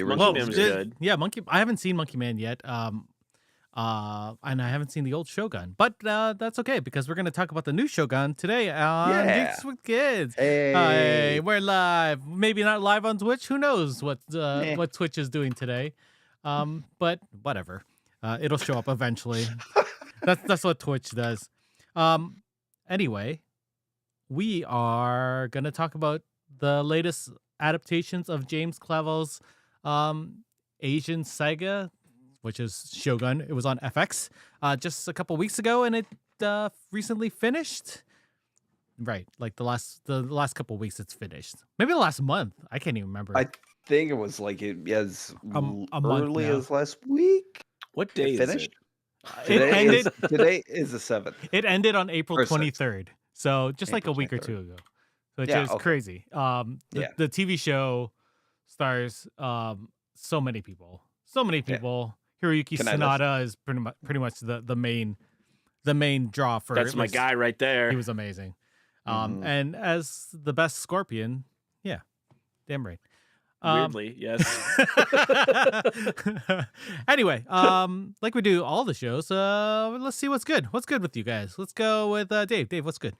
The Monkey original Man was was good. good. Yeah, Monkey. I haven't seen Monkey Man yet. And I haven't seen the old Shogun, but that's okay because we're gonna talk about the new Shogun today on Yeah. Geeks with Kids. Hey, Hey. we're live. Maybe not live on Twitch. Who knows Eh. what Twitch is doing today? But whatever. It'll show up eventually. That's what Twitch does. Um, anyway, we are gonna talk about the latest adaptations of James Clavell's um Asian saga, which is Shogun. It was on FX just a couple weeks ago, and it recently finished. Right, like the last couple weeks, it's finished. Maybe the last month. I can't even remember. I think it was like as A month early now. as last week. What It day is finished. it? It ended. Today is the 7th. It ended on April Or 6th. 23rd, so just like a April week or 23rd. two ago, which Yeah, is okay. crazy. Yeah. The TV show stars so many people, so many Yeah. people. Hiroyuki Can I list? Sanada is pretty much the main draw for That's at my least- guy right there. He was amazing. Mhm. And as the best Scorpion, yeah, damn right. Weirdly, yes. Anyway, like we do all the shows, let's see what's good. What's good with you guys? Let's go with Dave. Dave, what's good?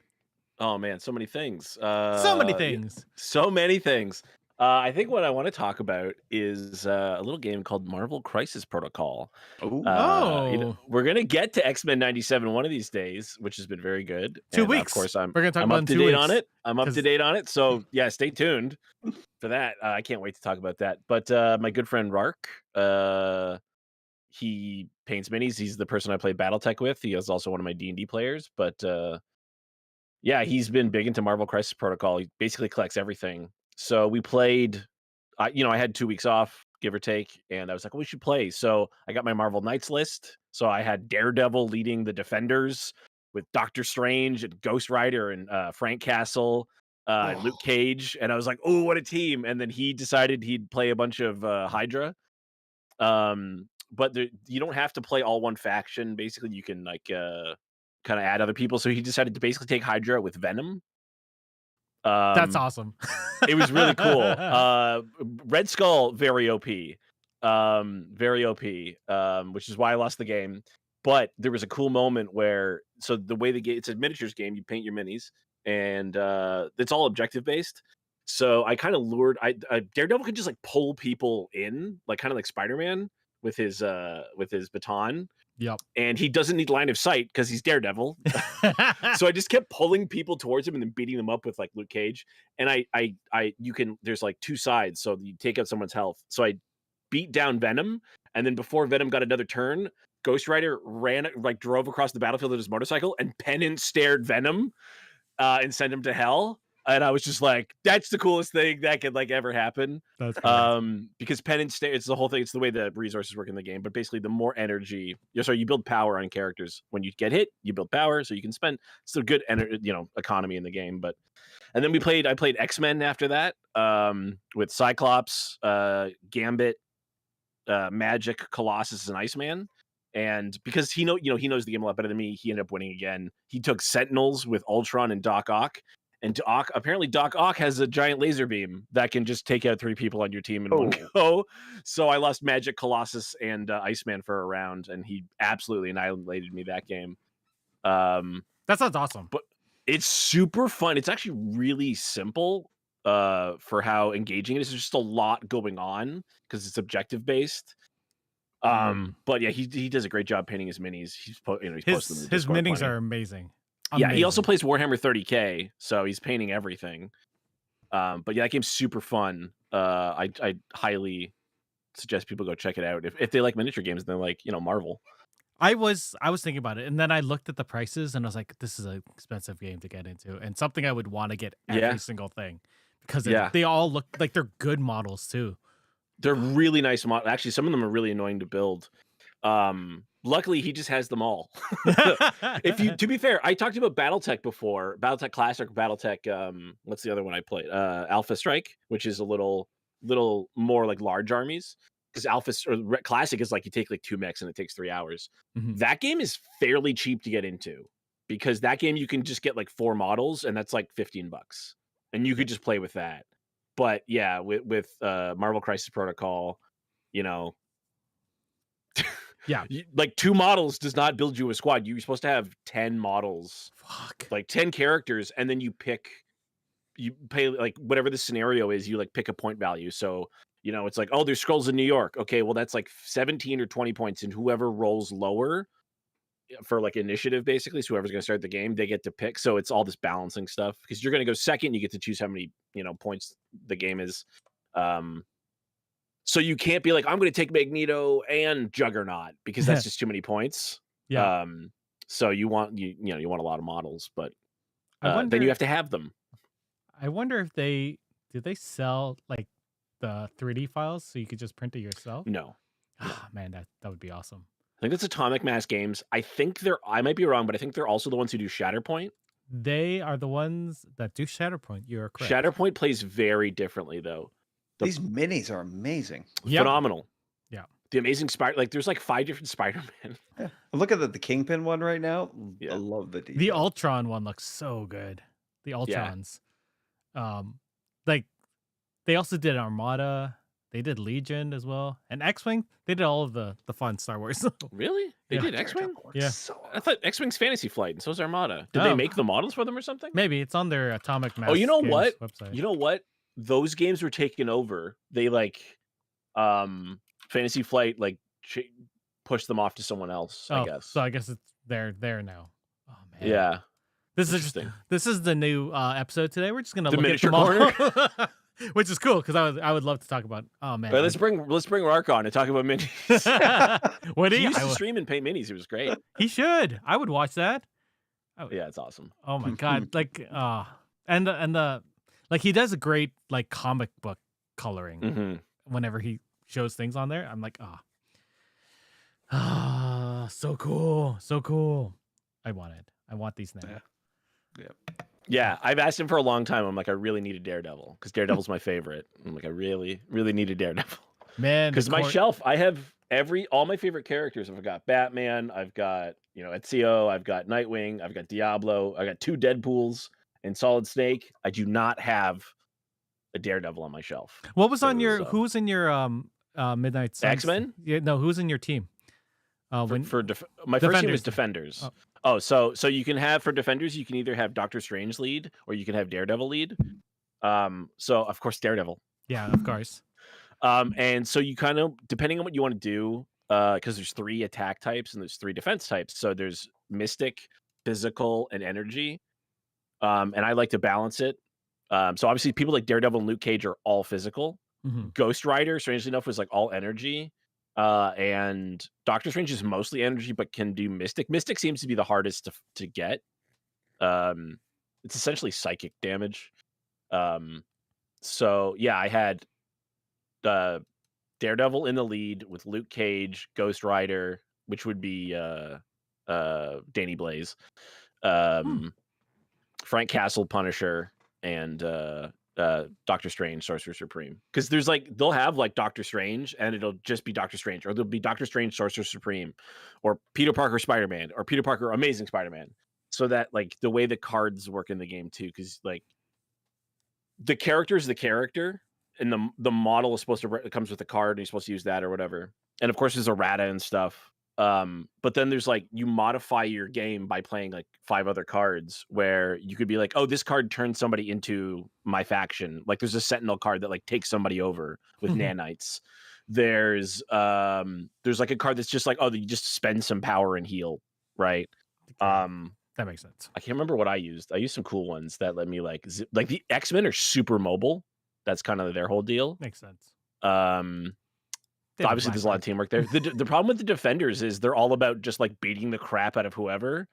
Oh man, so many things. So many things. So many things. I think what I want to talk about is a little game called Marvel Crisis Protocol. Ooh. We're gonna get to X-Men '97 one of these days, which has been very good. 2 And, weeks. Of course, I'm We're gonna talk I'm about up in to 2 date weeks. on it. I'm up 'Cause- to date on it. So yeah, stay tuned for that. I can't wait to talk about that. But my good friend Rark, he paints minis. He's the person I play BattleTech with. He is also one of my D&D players. But yeah, he's been big into Marvel Crisis Protocol. He basically collects everything. So we played. I had 2 weeks off, give or take, and I was like, we should play. So I got my Marvel Knights list. So I had Daredevil leading the Defenders with Doctor Strange and Ghost Rider and Frank Castle, and Luke Cage. And I was like, oh, what a team. And then he decided he'd play a bunch of Hydra. But you don't have to play all one faction. Basically, you can kind of add other people. So he decided to basically take Hydra with Venom. That's awesome. It was really cool. Red Skull, very OP. Very OP, which is why I lost the game. But there was a cool moment where, so the way the game, it's a miniatures game, you paint your minis, and it's all objective based. So I kind of lured, Daredevil could just like pull people in, like kind of like Spider-Man with his baton. Yep. And he doesn't need line of sight because he's Daredevil. So I just kept pulling people towards him and then beating them up with like Luke Cage. And there's like two sides. So you take out someone's health. So I beat down Venom. And then before Venom got another turn, Ghost Rider drove across the battlefield with his motorcycle and penance stared Venom and sent him to hell. And I was just like, that's the coolest thing that could like ever happen. That's cool. Because penance it's the whole thing. It's the way the resources work in the game. But basically, the more energy, you build power on characters. When you get hit, you build power, so you can spend. It's a good economy in the game. And then I played X-Men after that, with Cyclops, Gambit, Magic, Colossus, and Iceman. And because he knows the game a lot better than me, he ended up winning again. He took Sentinels with Ultron and Doc Ock. And apparently Doc Ock has a giant laser beam that can just take out 3 people on your team in one go. So I lost Magic, Colossus, and Iceman for a round, and he absolutely annihilated me that game. That sounds awesome. But it's super fun. It's actually really simple for how engaging it is. There's just a lot going on because it's objective based. But yeah, he does a great job painting his minis. He's posted them in the His Discord minis plenty. are amazing. Yeah, he also plays Warhammer 30K, so he's painting everything. But yeah, that game's super fun. I highly suggest people go check it out if they like miniature games and they like Marvel. I was thinking about it, and then I looked at the prices, and I was like, "This is an expensive game to get into, and something I would want to get every single thing because they all look like they're good models too. They're really nice models. Actually, some of them are really annoying to build. Luckily, he just has them all. To be fair, I talked about BattleTech before, BattleTech Classic, BattleTech. What's the other one I played? Alpha Strike, which is a little more like large armies. Because Classic is like you take like 2 mechs and it takes 3 hours. Mhm. That game is fairly cheap to get into because that game you can just get like 4 models and that's like $15, and you could just play with that. But yeah, with Marvel Crisis Protocol, you know, Yeah. like 2 models does not build you a squad. You're supposed to have 10 models, Fuck. like 10 characters, and then you pay like whatever the scenario is, you like pick a point value. So, it's like, oh, there's scrolls in New York. Okay, well, that's like 17 or 20 points, and whoever rolls lower for like initiative, basically, so whoever's going to start the game, they get to pick. So it's all this balancing stuff because you're going to go second. You get to choose how many points the game is. So you can't be like, I'm going to take Magneto and Juggernaut because that's just too many points. Yeah. So you want you want a lot of models, but I then wonder. you have to have them. I wonder if did they sell like the 3D files so you could just print it yourself? No, Ah, man, that would be awesome. I think that's Atomic Mass Games. I might be wrong, but I think they're also the ones who do Shatterpoint. They are the ones that do Shatterpoint. You are correct. Shatterpoint plays very differently, though. These minis are amazing. Yep. Phenomenal. Yeah. The Amazing Spider, like there's like 5 different Spider-Man. Yeah. Look at the Kingpin one right now. Yeah. I love the detail. The Ultron one looks so good. The Ultrons. Like they also did Armada. They did Legion as well. And X-Wing, they did all of the fun Star Wars. Really? They Yeah. did X-Wing? Yeah. So I thought X-Wing's Fantasy Flight, and so is Armada. Did Oh. they make the models for them or something? Maybe it's on their Atomic Mass Oh, you know Games what? website. You know what? Those games were taken over. They like Fantasy Flight like pushed them off to someone else, I guess. So I guess they're there now. Oh man. Yeah. This Interesting. is the new episode today. We're just gonna The look miniature at them all. Which is cool because I would love to talk about. Oh man. All right, let's bring Mark on and talk about minis. What He used to stream and paint minis. It was great. He should. I would watch that. Yeah, it's awesome. Oh my god! Like and the like he does a great like comic book coloring Mm-hmm. whenever he shows things on there. I'm like, so cool, so cool. I want it. I want these now. Yeah, I've asked him for a long time. I'm like, I really need a Daredevil because Daredevil's my favorite. I'm like, I really, really need a Daredevil. Man, Because my shelf, I have all my favorite characters. I've got Batman, I've got Ezio, I've got Nightwing, I've got Diablo, I got 2 Deadpools and Solid Snake. I do not have a Daredevil on my shelf. What was on your? Who was in your Midnight Suns? X-Men? Yeah, no. Who's in your team? My first team was Defenders. Oh, so you can have for Defenders, you can either have Doctor Strange lead or you can have Daredevil lead. So of course Daredevil. Yeah, of course. And so you kind of, depending on what you want to do, because there's 3 attack types and there's 3 defense types. So there's Mystic, Physical, and Energy. And I like to balance it. So obviously people like Daredevil and Luke Cage are all physical. Mm-hmm. Ghost Rider, strangely enough, was like all energy. And Doctor Strange is mostly energy, but can do Mystic. Mystic seems to be the hardest to get. It's essentially psychic damage. So yeah, I had Daredevil in the lead with Luke Cage, Ghost Rider, which would be Danny Blaze, Frank Castle, Punisher, and Doctor Strange, Sorcerer Supreme. Because there's they'll have Doctor Strange, and it'll just be Doctor Strange, or there'll be Doctor Strange, Sorcerer Supreme, or Peter Parker, Spider-Man, or Peter Parker, Amazing Spider-Man. So that the way the cards work in the game too, because the character is the character, and the model is supposed to it comes with a card, and you're supposed to use that or whatever. And of course, there's errata and stuff. But then there's you modify your game by playing 5 other cards where you could be like, oh, this card turns somebody into my faction. There's a Sentinel card that takes somebody over with nanites. There's a card that's just you just spend some power and heal, right? That makes sense. I can't remember what I used. I used some cool ones that let me the X-Men are super mobile. That's kind of their whole deal. Makes sense. Obviously there's a lot of teamwork there. The problem with the Defenders is they're all about just beating the crap out of whoever,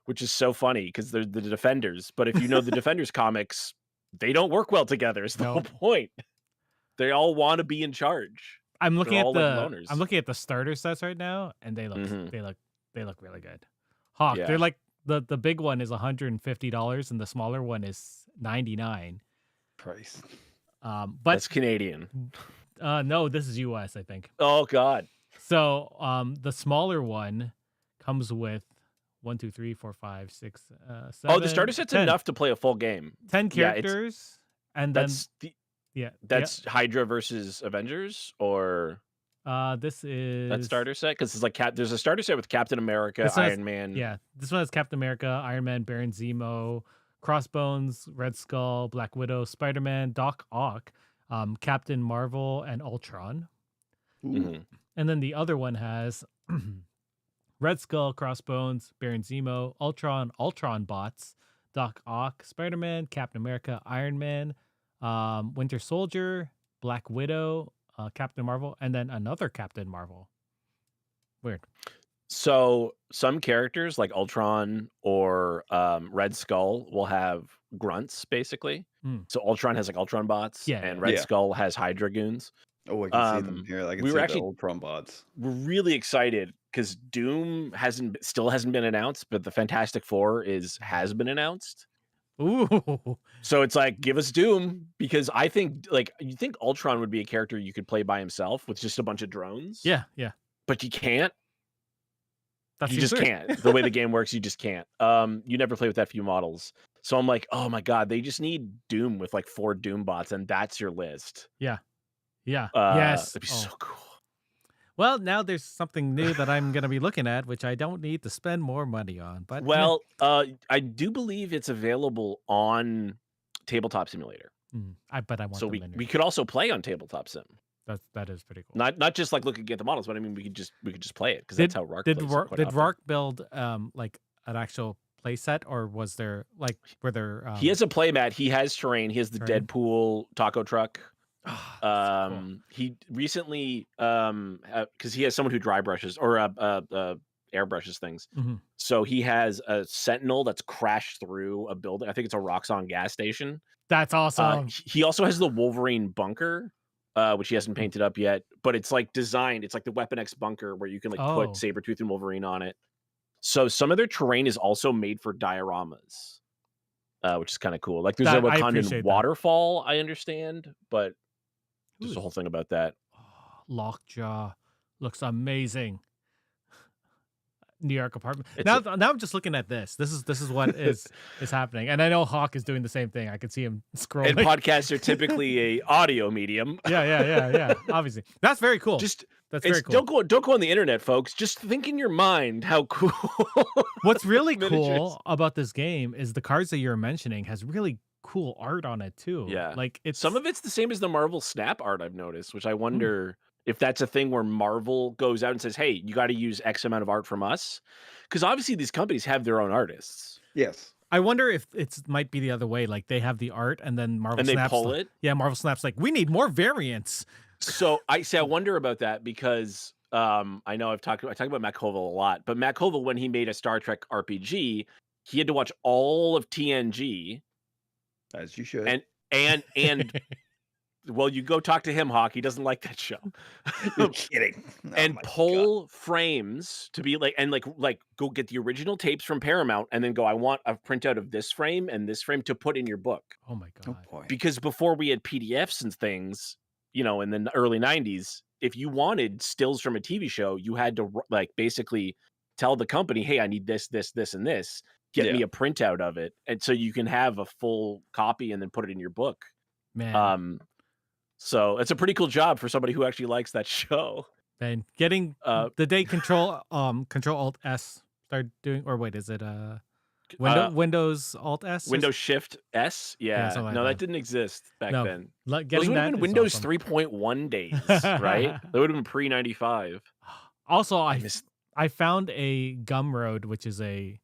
which is so funny because they're the Defenders. But if you know the Defenders comics, they don't work well together. Is the whole point. They all want to be in charge. I'm looking They're at all the I'm looking at the starter sets right now, and they look they look really good. Hawk, Yeah. they're the big one is $150 and the smaller one is $99. price. But That's Canadian. no, this is US, I think. Oh God. So the smaller one comes with 1, 2, 3, 4, 5, 6, 7. Oh, the starter set's 10. enough to play a full game. 10 Yeah, it's- characters, and then That's yeah, that's Hydra versus Avengers, or This is That starter set? Because it's like there's a starter set with Captain America, this one has, Iron Man. yeah, this one has Captain America, Iron Man, Baron Zemo, Crossbones, Red Skull, Black Widow, Spider Man, Doc Ock, Captain Marvel, and Ultron. Ooh. Mhm. And then the other one has Red Skull, Crossbones, Baron Zemo, Ultron bots, Doc Ock, Spider Man, Captain America, Iron Man, Winter Soldier, Black Widow, Captain Marvel, and then another Captain Marvel. Weird. So some characters like Ultron or Red Skull will have grunts, basically. Mm. So Ultron has like Ultron bots, Yeah, and yeah. Red Yeah. Skull has Hydra goons. Oh, I can see them here. I can we see were the actually Ultron bots. we're really excited because Doom still hasn't been announced, but the Fantastic Four has been announced. Ooh. So it's like, give us Doom, because I think like you think Ultron would be a character you could play by himself with just a bunch of drones. Yeah, yeah. But you can't. That You seems just weird. can't. The way the game works, you just can't. You never play with that few models. So I'm like, oh my god, they just need Doom with like 4 Doom bots, and that's your list. Yeah. Yes. That'd be Oh. so cool. Well, now there's something new that I'm going to be looking at, which I don't need to spend more money on. But Well, I do believe it's available on Tabletop Simulator. but I want So them we in we here. could also play on Tabletop Sim. That is pretty cool. Not just like looking at the models, but I mean we could just play it because that's how Rark did plays Rark, it quite did often. Rark build like an actual play set, or was there like were there? He has a playmat. He has terrain. He has the terrain? Deadpool taco truck. That's cool. He recently because he has someone who dry brushes or airbrushes things. Mhm. So he has a Sentinel that's crashed through a building. I think it's a Roxxon gas station. That's awesome. He also has the Wolverine bunker, which he hasn't painted up yet, but it's like designed. It's like the Weapon X bunker where you can like Oh. put Sabretooth and Wolverine on it. So some of their terrain is also made for dioramas, which is kind of cool. Like there's a I Wakandan appreciate that. waterfall, I understand, but there's a Ooh. whole thing about that. Lockjaw looks amazing. New York apartment. It's Now I'm just looking at this. This is what is happening, and I know Hawk is doing the same thing. I could see him scrolling. And podcasts are typically a audio medium. Yeah. Obviously, that's very cool. Just That's very cool. don't go on the internet, folks. Just think in your mind how cool. What's really miniatures. cool about this game is the cards that you're mentioning has really cool art on it too. Yeah. Like it's Some of it's the same as the Marvel Snap art I've noticed, which I wonder if that's a thing where Marvel goes out and says, "Hey, you got to use X amount of art from us," because obviously these companies have their own artists. Yes. I wonder if it's might be the other way. Like they have the art and then Marvel And they Snaps pull it? Yeah, Marvel Snaps like we need more variants. So I wonder about that because I know I talk about Matt Colville a lot, but Matt Colville, when he made a Star Trek RPG, he had to watch all of TNG As you should. and well, you go talk to him, Hawk. He doesn't like that show. You're kidding. Oh And my pull frames to be like go get the original tapes from Paramount and then go, I want a printout of this frame and this frame to put in your book. Oh my God. god. Oh boy. Because before we had PDFs and things, you know, in the early 90s, if you wanted stills from a TV show, you had to like basically tell the company, hey, I need this, and this. Get me a printout of it. And so you can have a full copy and then put it in your book. Man. So it's a pretty cool job for somebody who actually likes that show. Man, getting the day Control Alt S started doing, or wait, is it Windows Alt S? Windows Shift S? Yeah. something like No, that that. didn't exist back No, then. Getting Those would that have been is Windows awesome. 3.1 days, right? That would have been pre-95. Also, I found a Gumroad, which is a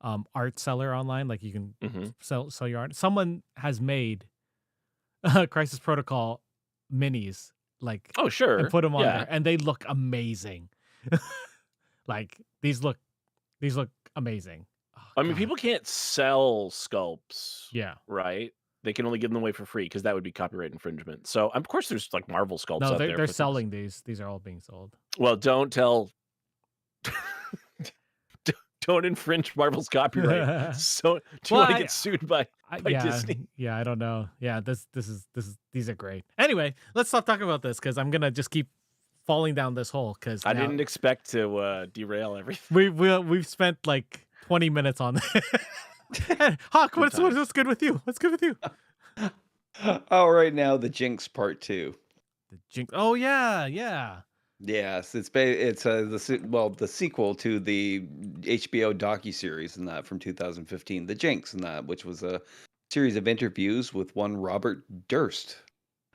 art seller online. Like you can sell your art. Someone has made Crisis Protocol minis, like Oh, sure. and put them on Yeah. there, and they look amazing. Like these look amazing. Oh, I mean, God. people can't sell sculpts, Yeah. right? They can only give them away for free because that would be copyright infringement. So, of course, there's like Marvel sculpts No, out there. they're for things. selling these. These are all being sold. Well, don't tell. Don't infringe Marvel's copyright. So, do you want to get sued by Disney? Yeah, I don't know. Yeah, these are great. Anyway, let's stop talking about this because I'm gonna just keep falling down this hole. Because I didn't expect to derail everything. We've spent like 20 minutes on that. Hawk, what's good with you? What's good with you? Oh, right now the Jinx Part 2. The Jinx. Oh yeah. Yes, it's the sequel to the HBO docuseries and that from 2015, The Jinx and that, which was a series of interviews with one Robert Durst,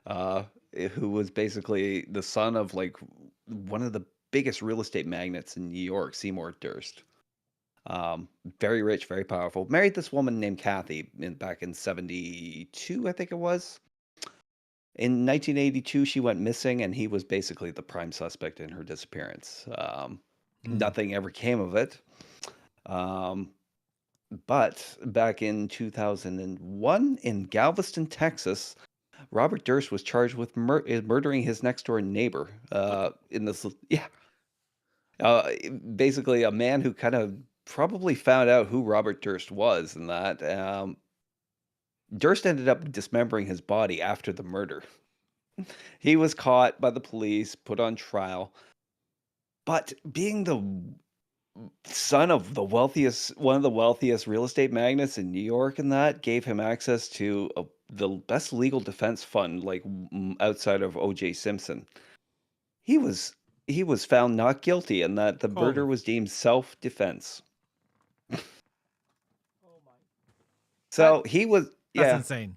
uh, who was basically the son of like one of the biggest real estate magnates in New York, Seymour Durst. Um, Very rich, very powerful. Married this woman named Kathy back in '72, I think it was. In 1982, she went missing, and he was basically the prime suspect in her disappearance. Mm. Nothing ever came of it. Um, but back in 2001, in Galveston, Texas, Robert Durst was charged with murdering his next door neighbor. In this, yeah, uh, basically a man who kind of probably found out who Robert Durst was, and that Durst ended up dismembering his body after the murder. He was caught by the police, put on trial, but being the son of one of the wealthiest real estate magnates in New York, and that gave him access to the best legal defense fund, like outside of O.J. Simpson. He was he was found not guilty, and that the murder Holy, was deemed self-defense. that So he was, that's yeah, insane.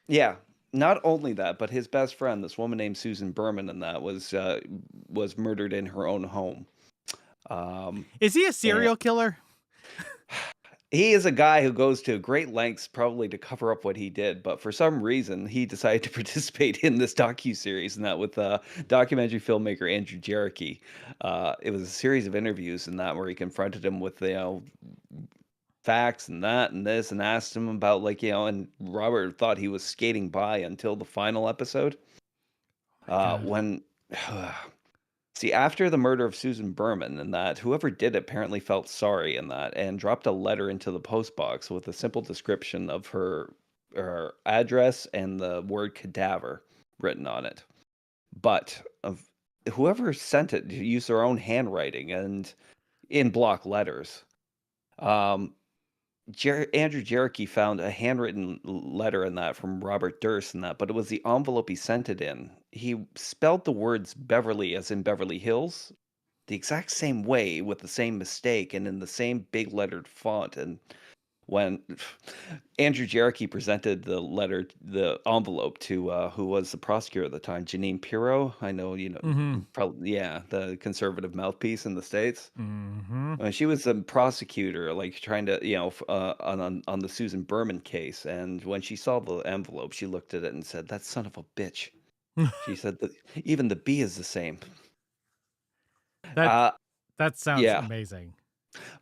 yeah. Not only that, but his best friend, this woman named Susan Berman, and that was murdered in her own home. Um, Is he a and serial killer? he is a guy who goes to great lengths probably to cover up what he did, but for some reason he decided to participate in this docu-series, and that with documentary filmmaker Andrew Jericho. It was a series of interviews in that where he confronted him with facts and that and this and asked him about and Robert thought he was skating by until the final episode. My God. When See, after the murder of Susan Berman and that, whoever did it apparently felt sorry in that and dropped a letter into the post box with a simple description of her address and the word cadaver written on it. But of whoever sent it used their own handwriting and in block letters. Um, Andrew Jericho found a handwritten letter in that from Robert Durst and that, but it was the envelope he sent it in. He spelled the words Beverly as in Beverly Hills the exact same way with the same mistake and in the same big lettered font. And when Andrew Jericho presented the envelope to who was the prosecutor at the time, Janine Pirro. I know Mm-hmm. probably, yeah, the conservative mouthpiece in the states. Mm-hmm. She was a prosecutor, like trying to, on the Susan Berman case. And when she saw the envelope, she looked at it and said, "That son of a bitch." She said that even the B is the same. that Uh, that sounds yeah. amazing.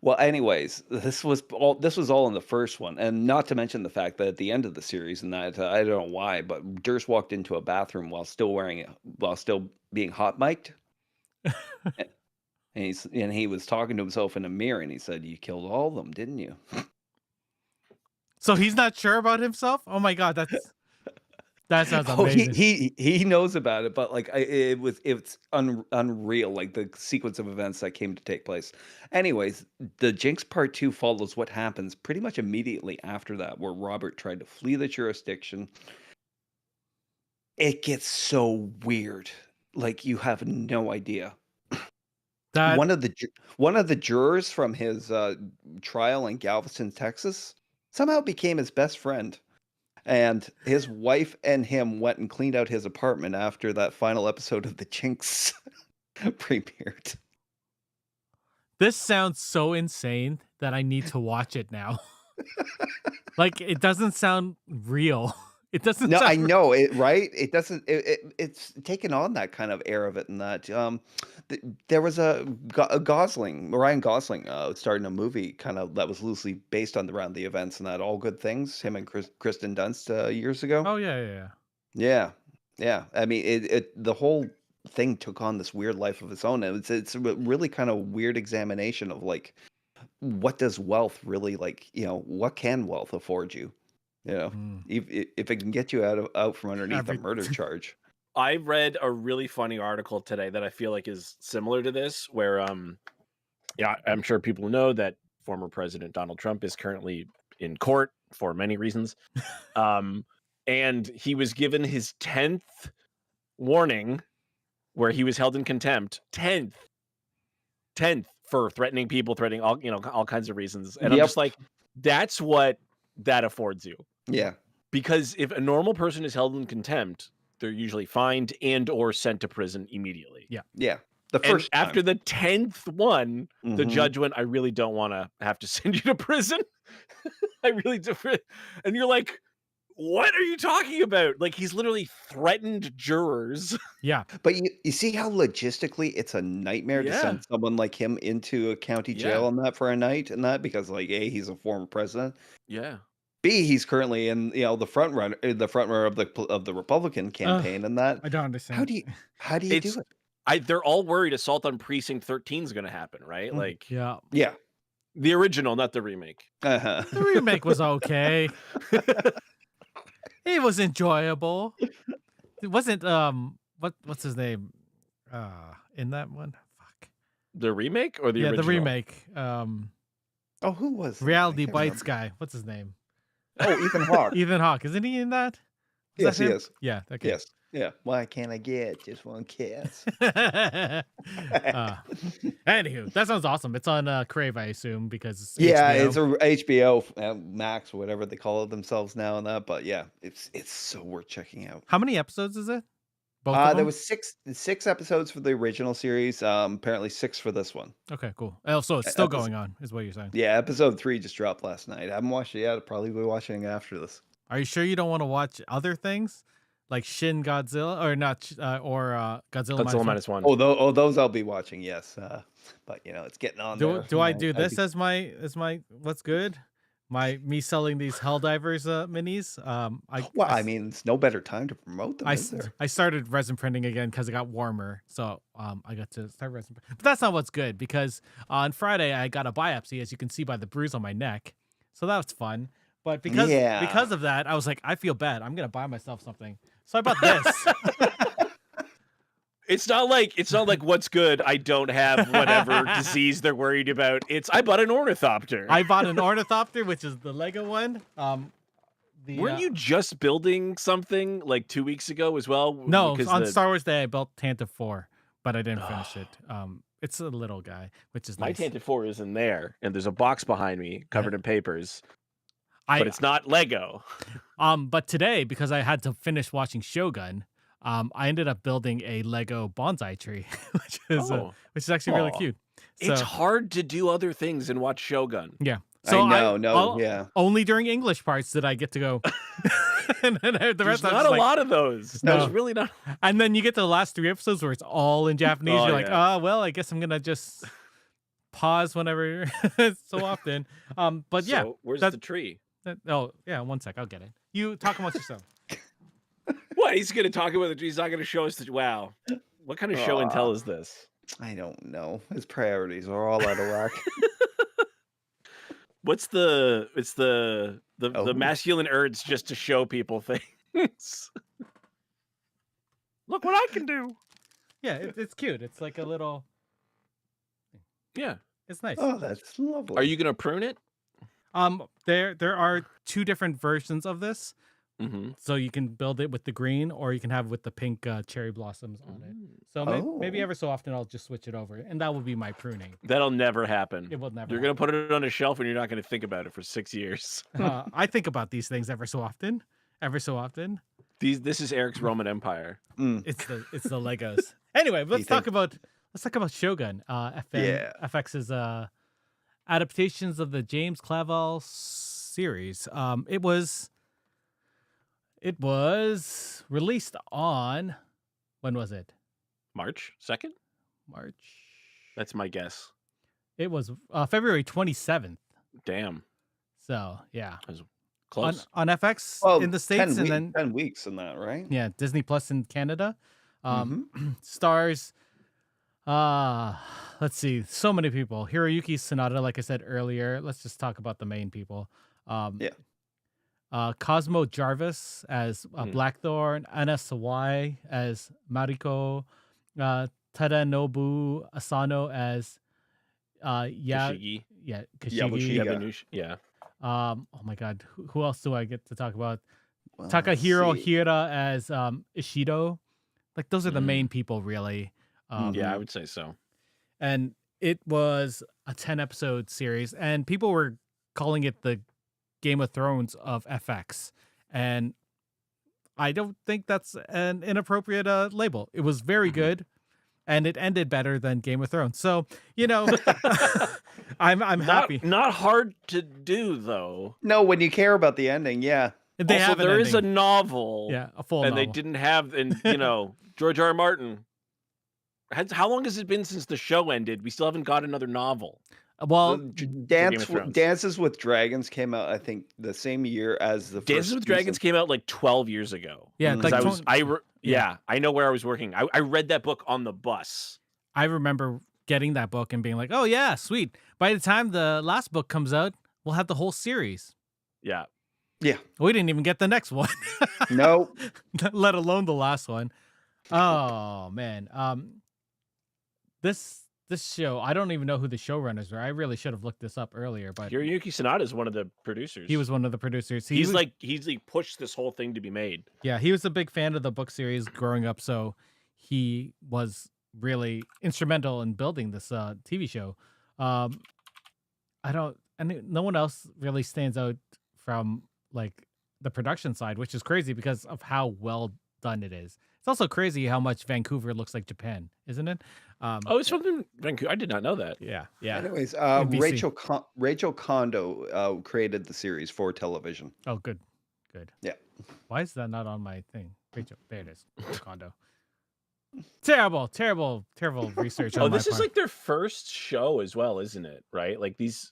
Well, anyways, this was all in the first one, and not to mention the fact that at the end of the series, and that I don't know why, but Durst walked into a bathroom while still being hot mic'd, a- and he was talking to himself in a mirror, and he said, "You killed all of them, didn't you?" So he's not sure about himself? Oh my God, that sounds Oh, amazing. he knows about it, but like it's unreal, like the sequence of events that came to take place. Anyways, the Jinx Part Two follows what happens pretty much immediately after that, where Robert tried to flee the jurisdiction. It gets so weird, like you have no idea. That One of the jurors from his trial in Galveston, Texas, somehow became his best friend. And his wife and him went and cleaned out his apartment after that final episode of The Jinx premiered. this sounds so insane that I need to watch it now. Like it doesn't sound real. It doesn't No, I sound know it, right? It doesn't. It's taken on that kind of air of it, and that there was a Gosling, Ryan Gosling, starring a movie kind of that was loosely based on around the events and that All Good Things. Him and Kristen Dunst years ago. Oh yeah, yeah, yeah. Yeah, yeah. I mean, the whole thing took on this weird life of its own. And it's a really kind of weird examination of like what does wealth really like. What can wealth afford you? Mm, If it can get you out from underneath a every murder charge. I read a really funny article today that I feel like is similar to this, where yeah, I'm sure people know that former President Donald Trump is currently in court for many reasons. Um, and he was given his 10th warning where he was held in contempt. 10th for threatening people, threatening all kinds of reasons. And I'm Yep. just like, that's what that affords you. Yeah. Because if a normal person is held in contempt, they're usually fined and or sent to prison immediately. Yeah. Yeah. The And first time. after the 10th one, the Mhm. judge went, I really don't want to have to send you to prison. I really do. And you're like, what are you talking about? Like, he's literally threatened jurors. Yeah. But you see how logistically it's a nightmare to Yeah. send someone like him into a county jail Yeah. on that for a night and that because like A, he's a former president. Yeah. B, he's currently in the front runner of the Republican campaign and that. I don't understand. How do you do it? They're all worried assault on precinct 13 is going to happen, right? Mhm. Like, Yeah. Yeah. the original, not the remake. Uh-huh. The remake was okay. It was enjoyable. It wasn't what's his name? In that one? Fuck. The remake or the original? The remake. Oh, who was it? I Reality can't Bites remember. guy. What's his name? Oh, Ethan Hawke. Ethan Hawke. Isn't he in that? Is Yes, that he him? is. Yeah. Okay. Yes. Yeah. Why can't I get just one kiss? Anywho, that sounds awesome. It's on Crave, I assume, because it's Yeah, HBO. it's a HBO Max, whatever they call it themselves now, and that. But yeah, it's so worth checking out. How many episodes is it? Both of There them? was six episodes for the original series. Apparently 6 for this one. Okay, cool. Oh, so it's still Episode- going on, is what you're saying. Yeah, episode 3 just dropped last night. I haven't watched it yet. I'll probably be watching it after this. Are you sure you don't want to watch other things like Shin Godzilla or not? Godzilla Godzilla minus one. Oh, those I'll be watching. Yes, but it's getting on there. Do I Yeah, do I'd this be- as my what's good? Me selling these Helldivers minis. Well, I mean, it's no better time to promote them, is there? I started resin printing again because it got warmer, so I got to start resin. But that's not what's good because on Friday I got a biopsy, as you can see by the bruise on my neck. So that was fun. But because of that, I was like, I feel bad. I'm gonna buy myself something. So I bought this. It's not like what's good. I don't have whatever disease they're worried about. I bought an ornithopter. I bought an ornithopter, which is the Lego one. Weren't you just building something like 2 weeks ago as well? No, Because on Star Wars Day I built Tantive 4, but I didn't finish it. It's a little guy, which is my nice. Tantive 4 is in there, and there's a box behind me covered in papers, but it's not Lego. But today, because I had to finish watching Shogun, I ended up building a Lego bonsai tree, which is actually really cute. So, It's hard to do other things and watch Shogun. yeah. So I know. Yeah. Only during English parts did I get to go. And then the There's rest I was not just a like, lot of those. No. There's really not. And then you get to the last 3 episodes where it's all in Japanese. Oh, You're like, yeah. well, I guess I'm gonna just pause whenever so often. But yeah, So, where's that- the tree? oh yeah, 1 sec, I'll get it. You talk amongst yourself. What? He's going to talk about the tree. He's not going to show us the. Wow. What kind of show and tell is this? I don't know. His priorities are all out of whack. What's the Oh. masculine urge just to show people things? Look what I can do. Yeah, it's cute. It's like a little. Yeah. It's nice. Oh, that's lovely. Are you going to prune it? There are 2 different versions of this. Mm-hmm. So you can build it with the green, or you can have it with the pink cherry blossoms on it. So maybe Oh. ever so often I'll just switch it over, and that will be my pruning. That'll never happen. It will never. You're going to put it on a shelf and you're not going to think about it for 6 years. I think about these things ever so often. Ever so often. This is Eric's Roman Empire. Mm. It's the Legos. Anyway, let's talk think- about Shogun. Yeah. FX's adaptations of the James Clavell series. It was released on, when was it? March 2nd? March. That's my guess. It was February 27th. Damn. So yeah, Close. on FX Well, in the States, 10 weeks in that, right? yeah, Disney Plus in Canada. Mm-hmm. Stars. Let's see. So many people. Hiroyuki Sanada, like I said earlier. Let's just talk about the main people. Yeah. Cosmo Jarvis as Blackthorn, Anna Sawai as Mariko, Tadanobu Asano as Kashigi. Kashigi. Yabushi. Yabanushi. Yeah. Oh my God, who else do I get to talk about? Well, Takahiro let's see. Hira as Ishido, Like those are the main people, really. Yeah, I would say so. And it was a 10-episode series, and people were calling it the Game of Thrones of FX. And I don't think that's an inappropriate label. It was very good, and it ended better than Game of Thrones. So, I'm happy. Not hard to do though. No, when you care about the ending, yeah. They Also, have an there is a ending. novel. Yeah, a full and novel. they didn't have, and George R. R. Martin. How long has it been since the show ended? We still haven't got another novel. Well, Dances with Dragons came out, I think, the same year as the first Dances with Dragons came out like 12 years ago. yeah, Because I know where I was working. I read that book on the bus. I remember getting that book and being like, "Oh yeah, sweet." By the time the last book comes out, we'll have the whole series. Yeah. Yeah. We didn't even get the next one. No. Let alone the last one. Oh man. This show, I don't even know who the showrunners were. I really should have looked this up earlier, but Hiroyuki Sanada is one of the producers. he was one of the producers. He's pushed this whole thing to be made. Yeah, he was a big fan of the book series growing up, so he was really instrumental in building this TV show. No one else really stands out from like the production side, which is crazy because of how well done it is. It's also crazy how much Vancouver looks like Japan, isn't it? It's from Vancouver. I did not know that. Yeah. Anyways, NBC. Rachel Kondo created the series for television. Oh, good. Yeah. Why is that not on my thing? Rachel, there it is. Kondo. Terrible research. Oh, on this my is part. like their first show as well, isn't it? Right? Like these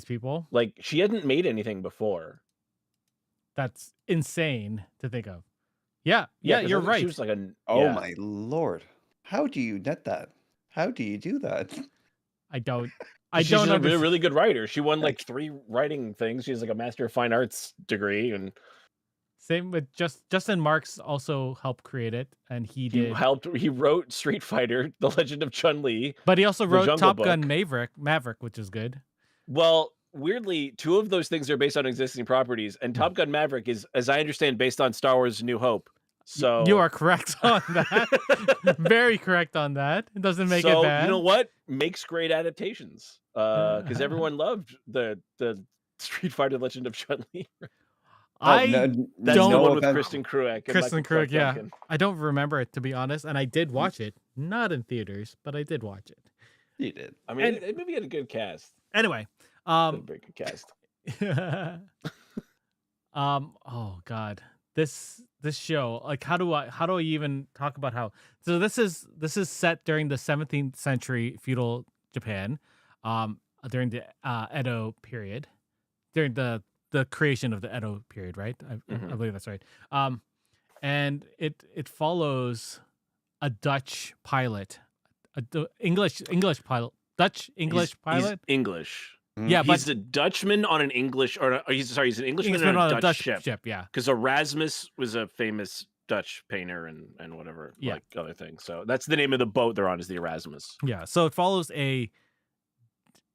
people. Like she hadn't made anything before. That's insane to think of. Yeah, 'cause you're I think right. She was like Oh my lord. How do you net that? How do you do that? I don't She's a really, really good writer. She won like 3 writing things. She has like a Master of Fine Arts degree, and same with Justin Marks also helped create it, and he wrote Street Fighter: The Legend of Chun-Li, but he also The wrote Jungle Top Gun Book. Maverick, which is good. Well, weirdly, 2 of those things are based on existing properties, and Top Gun Maverick is, as I understand, based on Star Wars: New Hope. So you are correct on that. Very correct on that. It doesn't make it bad. You know what? Makes great adaptations. Because everyone loved the Street Fighter: Legend of Chun-Li. That's the one with Kristen Cruick. Yeah. I don't remember it, to be honest, and I did watch it, not in theaters, but I did watch it. You did. I mean, it maybe had a good cast. Anyway, very good cast. Oh god, this show, like, how do I even talk about how? So this is set during the 17th century feudal Japan, during the Edo period, during the creation of the Edo period, right? I believe that's right. And it follows a Dutch pilot, English pilot, Dutch English pilot. He's English. Yeah, but he's a Dutchman on an English, he's an Englishman on a Dutch ship. Yeah, because Erasmus was a famous Dutch painter and whatever, like other things. So that's the name of the boat they're on, is the Erasmus. Yeah, so it follows a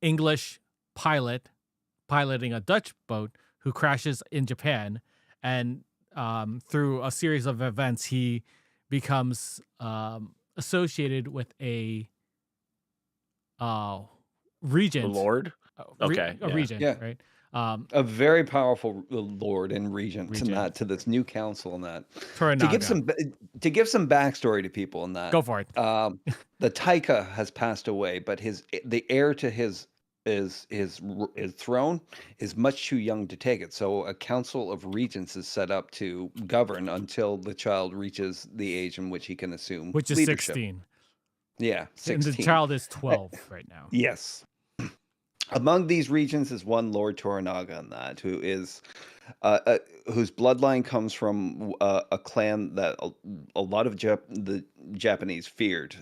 English pilot piloting a Dutch boat who crashes in Japan, and through a series of events, he becomes associated with a regent. Lord? Okay. A regent, right? A very powerful lord and regent to this new council and that. To give some backstory to people in that. Go for it. The Taika has passed away, but the heir to his throne is much too young to take it. So a council of regents is set up to govern until the child reaches the age in which he can assume which is leadership. 16. Yeah, 16. And the child is 12 right now. Yes. Among these regents is one Lord Toranaga, in that, who is whose bloodline comes from a clan that a lot of the Japanese feared.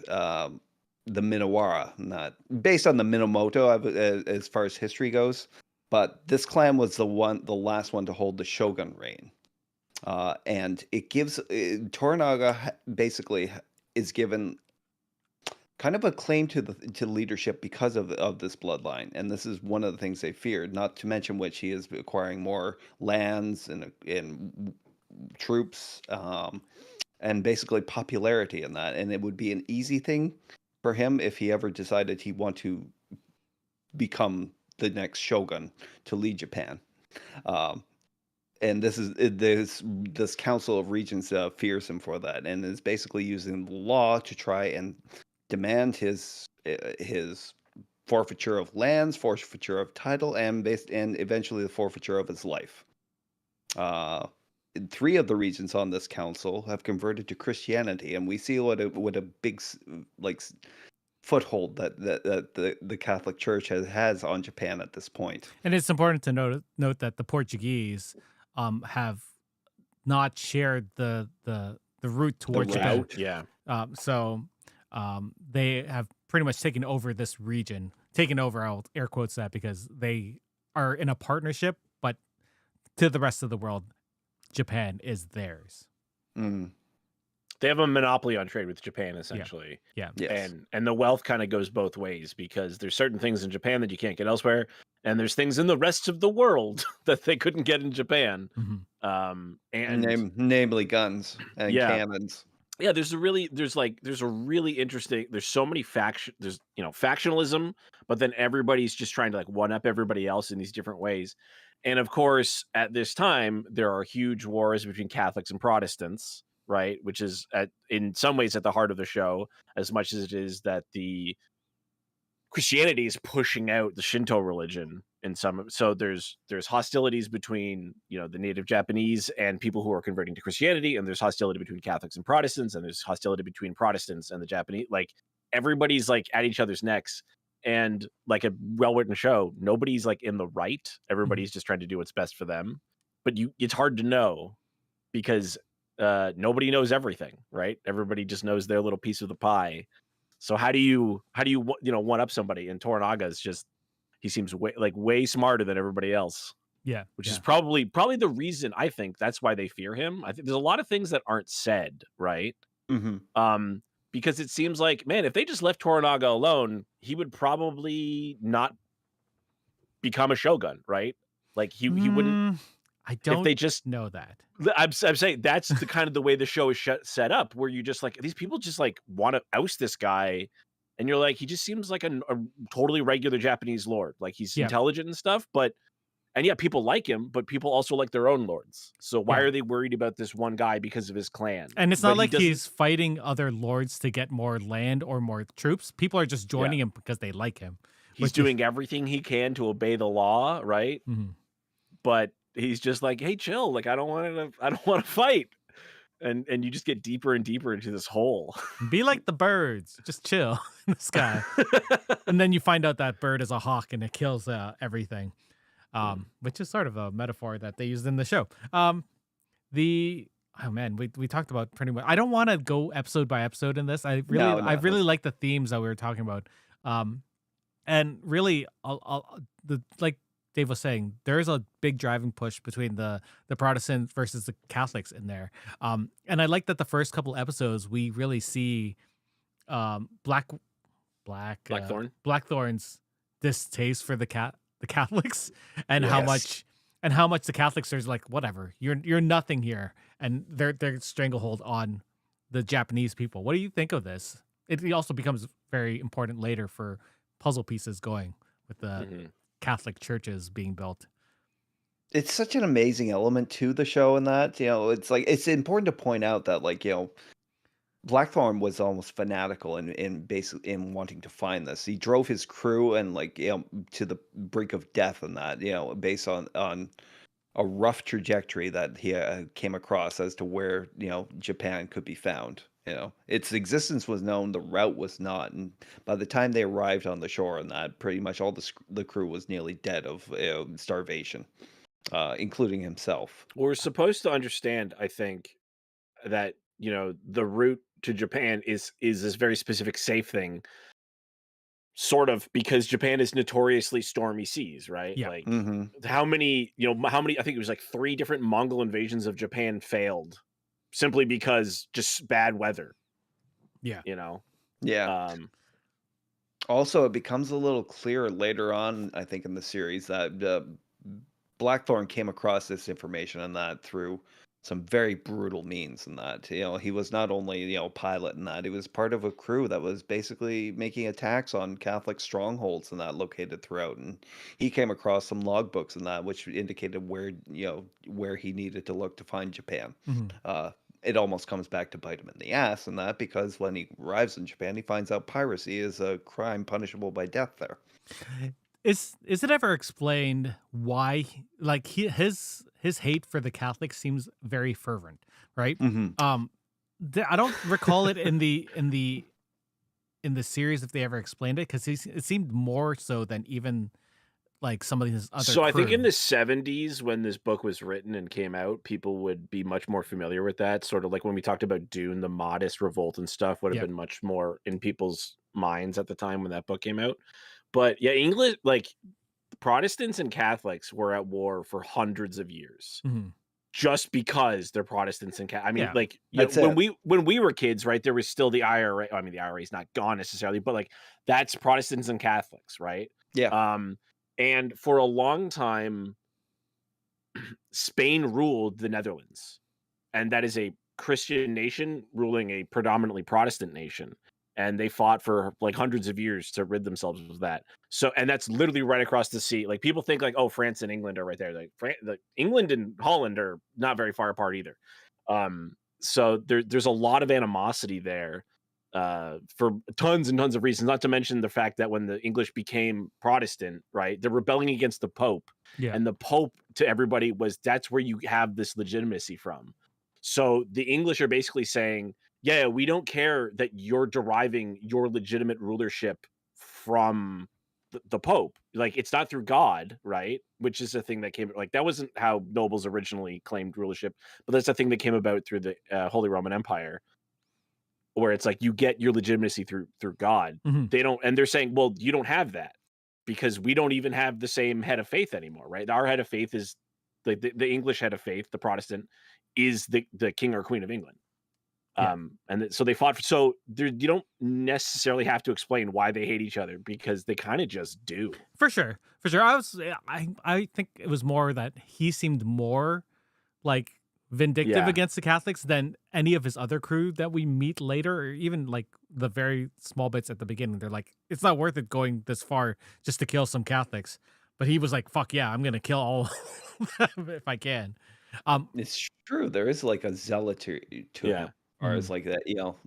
The Minowara, not based on the Minamoto as far as history goes, but this clan was the last one to hold the Shogun reign, and it gives Toranaga basically is given kind of a claim to leadership because of this bloodline, and this is one of the things they feared. Not to mention which he is acquiring more lands and troops, and basically popularity in that. And it would be an easy thing for him if he ever decided he want to become the next shogun to lead Japan. Um, and this council of regents fears him for that, and is basically using the law to try and demand his forfeiture of lands, forfeiture of title, and eventually the forfeiture of his life. Uh, Three of the regents on this council have converted to Christianity, and we see what a big foothold that the Catholic Church has on Japan at this point. And it's important to note that the Portuguese have not shared the route The towards Japan. route. Yeah. So they have pretty much taken over this region. Taken over, I'll air quotes that because they are in a partnership, but to the rest of the world, Japan is theirs. Mm, They have a monopoly on trade with Japan, essentially. Yeah. yes. And the wealth kind of goes both ways, because there's certain things in Japan that you can't get elsewhere, and there's things in the rest of the world that they couldn't get in Japan. Mhm. And Namely guns and yeah, cannons. yeah, there's a really interesting, there's so many there's factionalism, but then everybody's just trying to like one up everybody else in these different ways. And of course, at this time, there are huge wars between Catholics and Protestants, right? Which is in some ways at the heart of the show, as much as it is that the Christianity is pushing out the Shinto religion in some. So there's hostilities between, you know, the native Japanese and people who are converting to Christianity, and there's hostility between Catholics and Protestants, and there's hostility between Protestants and the Japanese. Like everybody's like at each other's necks, and like a well-written show, nobody's like in the right. Everybody's just trying to do what's best for them. But it's hard to know, because nobody knows everything, right? Everybody just knows their little piece of the pie. So how do you one up somebody? And Toranaga is just, he seems way smarter than everybody else, Yeah. which is probably the reason, I think that's why they fear him. I think there's a lot of things that aren't said, right? Mm-hmm. Because it seems like, man, if they just left Toranaga alone, he would probably not become a shogun, right? Like he wouldn't. I don't If they just know that. I'm saying that's the kind of the way the show is set up, where you just like, these people just like want to oust this guy, and you're like, he just seems like a totally regular Japanese lord. Like he's Yeah. intelligent and stuff, and yeah, people like him, but people also like their own lords. So why Yeah. are they worried about this one guy because of his clan? And it's But not like doesn't- he's fighting other lords to get more land or more troops. People are just joining him because they like him. he's doing everything he can to obey the law, right? Mhm. But he's just like, hey, chill. Like I don't want to fight. And you just get deeper and deeper into this hole. Be like the birds, just chill in the sky. And then you find out that bird is a hawk and it kills everything, which is sort of a metaphor that they used in the show. Oh man, we talked about pretty much. I don't want to go episode by episode in this. I really like the themes that we were talking about, and really, like Dave was saying, there is a big driving push between the Protestants versus the Catholics in there. And I like that the first couple episodes we really see Blackthorn's distaste for the Catholics, and how much the Catholics are like, whatever, you're nothing here, and their stranglehold on the Japanese people. What do you think of this? It also becomes very important later for puzzle pieces going with the Catholic churches being built. It's such an amazing element to the show in that, it's like, it's important to point out that, like, Blackthorn was almost fanatical in basically in wanting to find this. He drove his crew and, like, to the brink of death and that, based on a rough trajectory that he came across as to where, Japan could be found. Its existence was known, the route was not, and by the time they arrived on the shore, and that pretty much all the crew was nearly dead of starvation, including himself. We're supposed to understand, I think, that the route to Japan is this very specific safe thing, sort of, because Japan is notoriously stormy seas, right? Yeah. Like Mm-hmm. how many, I think it was like 3 different Mongol invasions of Japan failed simply because just bad weather. Yeah. Yeah. Also, it becomes a little clearer later on, I think, in the series that Blackthorn came across this information and that through some very brutal means in that. He was not only, a pilot in that, he was part of a crew that was basically making attacks on Catholic strongholds and that located throughout. And he came across some logbooks in that which indicated where he needed to look to find Japan. Mhm. It almost comes back to bite him in the ass in that because when he arrives in Japan, he finds out piracy is a crime punishable by death there. Is it ever explained why his hate for the Catholics seems very fervent, right? Hmm. Um, I don't recall it in the series if they ever explained it because it seemed more so than even like some of his other So I think in crew. the 70s when this book was written and came out, people would be much more familiar with that. Sort of like when we talked about Dune, the modest revolt and stuff would have Yep. been much more in people's minds at the time when that book came out. But yeah, English, like Protestants and Catholics were at war for hundreds of years Mhm. just because they're Protestants and I mean, Yeah. like, That's when it. we were kids, right, there was still the IRA. I mean, the IRA is not gone necessarily, but like that's Protestants and Catholics, right? Yeah. Um, and for a long time, Spain ruled the Netherlands, and that is a Christian nation ruling a predominantly Protestant nation. And they fought for like hundreds of years to rid themselves of that. So, and that's literally right across the sea. Like people think like, oh, France and England are right there. Like England and Holland are not very far apart either. So there's a lot of animosity there for tons and tons of reasons. Not to mention the fact that when the English became Protestant, right, they're rebelling against the Pope, Yeah. and the Pope to everybody was that's where you have this legitimacy from. So the English are basically saying, yeah, we don't care that you're deriving your legitimate rulership from the Pope. Like it's not through God, right? Which is a thing that came like that wasn't how nobles originally claimed rulership, but that's a thing that came about through the Holy Roman Empire, where it's like you get your legitimacy through God. Mhm. They don't, and they're saying, well, you don't have that because we don't even have the same head of faith anymore, right? Our head of faith is the English head of faith, the Protestant, is the king or queen of England. Yeah. So they fought. So you don't necessarily have to explain why they hate each other because they kind of just do. For sure. For sure. I think it was more that he seemed more like vindictive Yeah. against the Catholics than any of his other crew that we meet later, or even like the very small bits at the beginning. They're like, it's not worth it going this far just to kill some Catholics. But he was like, fuck yeah, I'm gonna kill all of them if I can. Um It's true. There is like a zealotry to him, Yeah. as far mhm. as like that,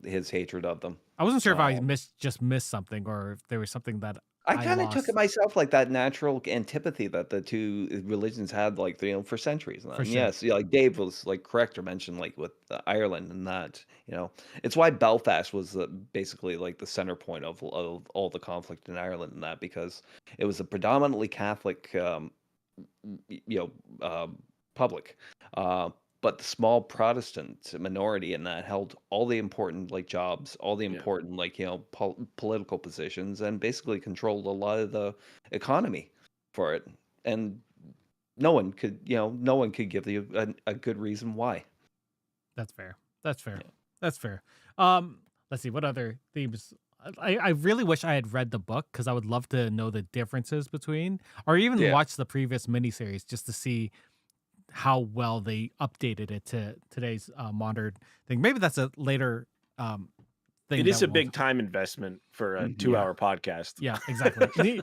his hatred of them. I wasn't sure if I Um, missed something or if there was something that I I kind of took it lost myself, like that natural antipathy that the two religions had, like for centuries. for And sure. yes, like Dave was like correct or mentioned, like with Ireland and that, it's why Belfast was basically like the center point of all the conflict in Ireland and that because it was a predominantly Catholic you know, public. But the small Protestant minority in that held all the important like jobs, all the Yeah. important like political positions, and basically controlled a lot of the economy for it. And no one could give you a good reason why. That's fair. That's fair. Yeah. That's fair. Let's see what other themes. I really wish I had read the book because I would love to know the differences between, or even Yeah. watch the previous miniseries just to see how well they updated it to today's modern thing. Maybe that's a later thing It is that a we'll. big time investment for a Mhm. Yeah, 2-hour podcast. yeah, exactly.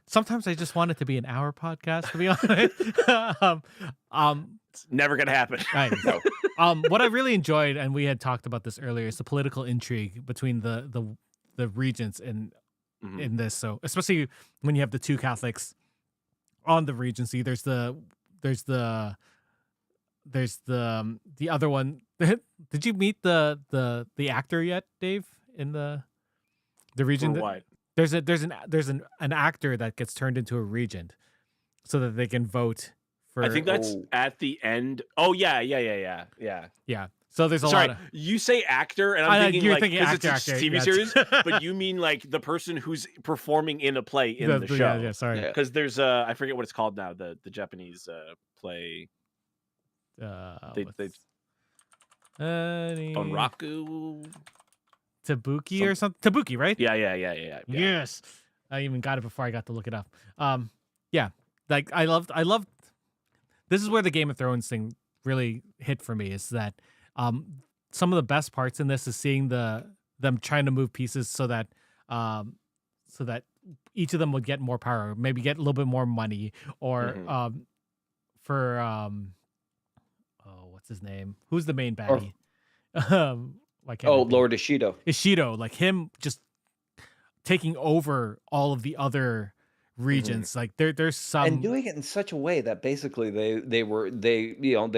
Sometimes I just want it to be an hour podcast, to be honest. Um, It's never gonna happen. Right. No. What I really enjoyed, and we had talked about this earlier, is the political intrigue between the regents Mhm. in this. So especially when you have the two Catholics on the regency, there's the the other one. Did you meet the actor yet, Dave? In the For regent, what? there's an actor that gets turned into a regent so that they can vote I for. think that's Oh, at the end. Oh yeah. Yeah. So there's a lot Sorry, of. you say actor, and I'm I know, thinking you're like thinking because it's actor, a TV yeah. series, but you mean like the person who's performing in a play in the Yeah, show. sorry. yeah. Because there's I forget what it's called now, the Japanese play. They What's Onraku. Tabuki Some or something? Tabuki, right? yeah. Yes. I even got it before I got to look it up. Yeah. Like I loved this is where the Game of Thrones thing really hit for me is that um, some of the best parts in this is seeing them trying to move pieces um, so that each of them would get more power, maybe get a little bit more money, or Hmm. for oh, what's his name? Who's the main Or baddie? Why can't I oh, think? Lord Ishido. Ishido, like him just taking over all of the other Hmm. regions. Like there's And some. doing it in such a way that basically they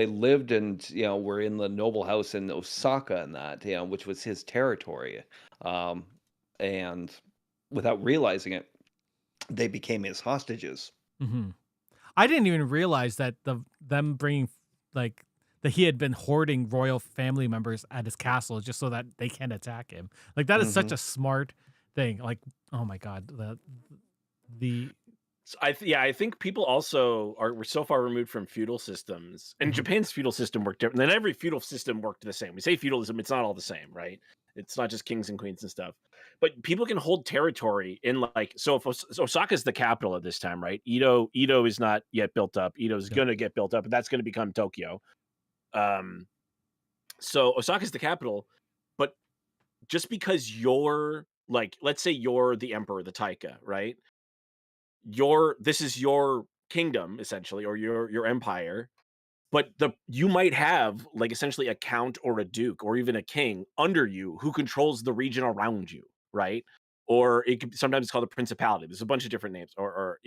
lived and, were in the noble house in Osaka and that, which was his territory. Um, and without realizing it, they became his hostages. Mhm. I didn't even realize that them bringing like that he had been hoarding royal family members at his castle just so that they can attack him. Like that is such Mhm. a smart thing. Like, oh my god, the So I think people also were so far removed from feudal systems, and mhm, Japan's feudal system worked different. Then every feudal system worked the same. We say feudalism, it's not all the same, right? It's not just kings and queens and stuff. But people can hold territory in like so. If so Osaka's the capital at this time, right? Edo is not yet built up. Edo's yep, going to get built up, and that's going to become Tokyo. Um, so Osaka's the capital, but just because you're like, let's say you're the emperor, the taika, right? This is your kingdom essentially, or your empire, but the you might have like essentially a count or a duke or even a king under you who controls the region around you, right? Or it could sometimes it's called a principality. There's a bunch of different names, or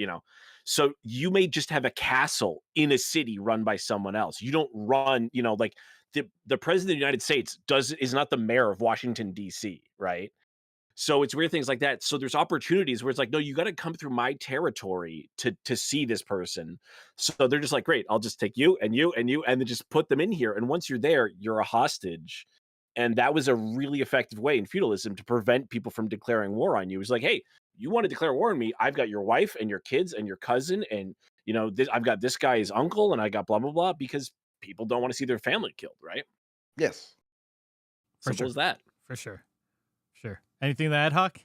so you may just have a castle in a city run by someone else. You don't run, like the president of the United States is not the mayor of Washington D.C., right? So it's weird things like that. So there's opportunities where it's like, no, you got to come through my territory to see this person. So they're just like, great, I'll just take you and you and you, and then just put them in here. And once you're there, you're a hostage. And that was a really effective way in feudalism to prevent people from declaring war on you. It's like, hey, you want to declare war on me? I've got your wife and your kids and your cousin, and I've got this guy's uncle, and I got blah blah blah, because people don't want to see their family killed, right? Yes. for Simple sure, as that. for sure, sure. Anything to add, Hawk?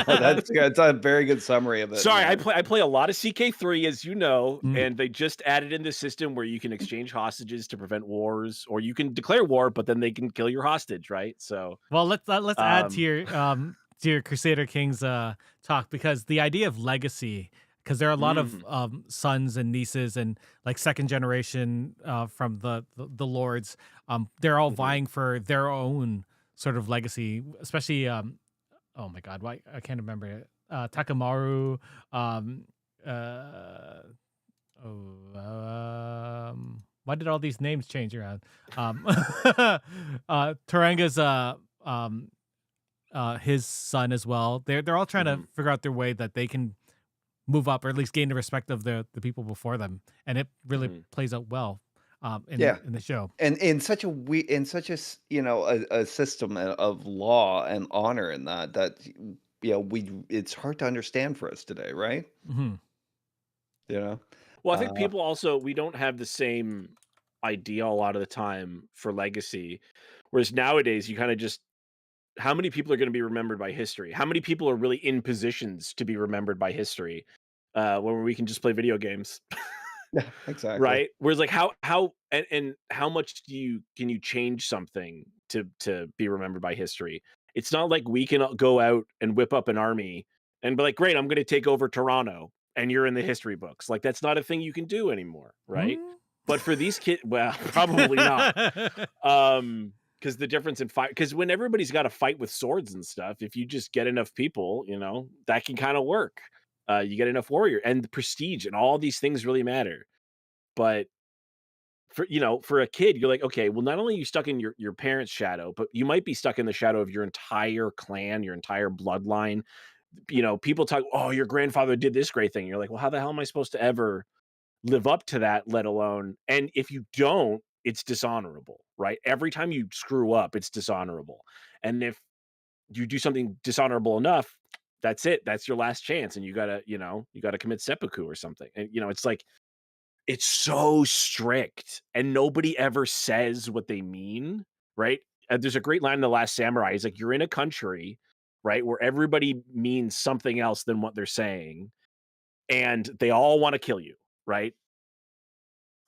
No, that's a very good summary of it, Sorry, I man. play a lot of CK3, as you know, Mm. and they just added in this system where you can exchange hostages to prevent wars, or you can declare war, but then they can kill your hostage, right? So, Well, let's add um, to your Crusader Kings talk, because the idea of legacy, because there are a lot of mm, sons and nieces and like second generation from the lords, they're all mhm, vying for their own sort of legacy, especially oh my god, why I can't remember it. Takamaru, um uh why did all these names change around? Um Taranga's his son as well. They're all trying to mhm, figure out their way that they can move up or at least gain the respect of the people before them. And it really mhm. plays out well Yeah. in the show. And in such a system of law and honor in that, we it's hard to understand for us today, right? Hmm. You know? Well, I think Uh, people also we don't have the same idea a lot of the time for legacy, whereas nowadays you kind of just how many people are going to be remembered by history? How many people are really in positions to be remembered by history? When we can just play video games. yeah, exactly. Right? Whereas like how how much can you change something to be remembered by history? It's not like we can go out and whip up an army and be like, "Great, I'm gonna take over Toronto," and you're in the history books. Like that's not a thing you can do anymore, right? Mm. But for these kids, well, probably not. Because the difference in fight, because when everybody's got to fight with swords and stuff, if you just get enough people, that can kind of work. You get enough warrior, and the prestige and all these things really matter. But for a kid, you're like, okay, well, not only are you stuck in your parents' shadow, but you might be stuck in the shadow of your entire clan, your entire bloodline. People talk, oh, your grandfather did this great thing. You're like, well, how the hell am I supposed to ever live up to that, let alone, and if you don't, it's dishonorable, right? Every time you screw up, it's dishonorable. And if you do something dishonorable enough, that's it. That's your last chance. And you gotta commit seppuku or something. And it's like it's so strict, and nobody ever says what they mean, right? There's a great line in The Last Samurai. He's like, "You're in a country, right, where everybody means something else than what they're saying, and they all wanna kill you, right?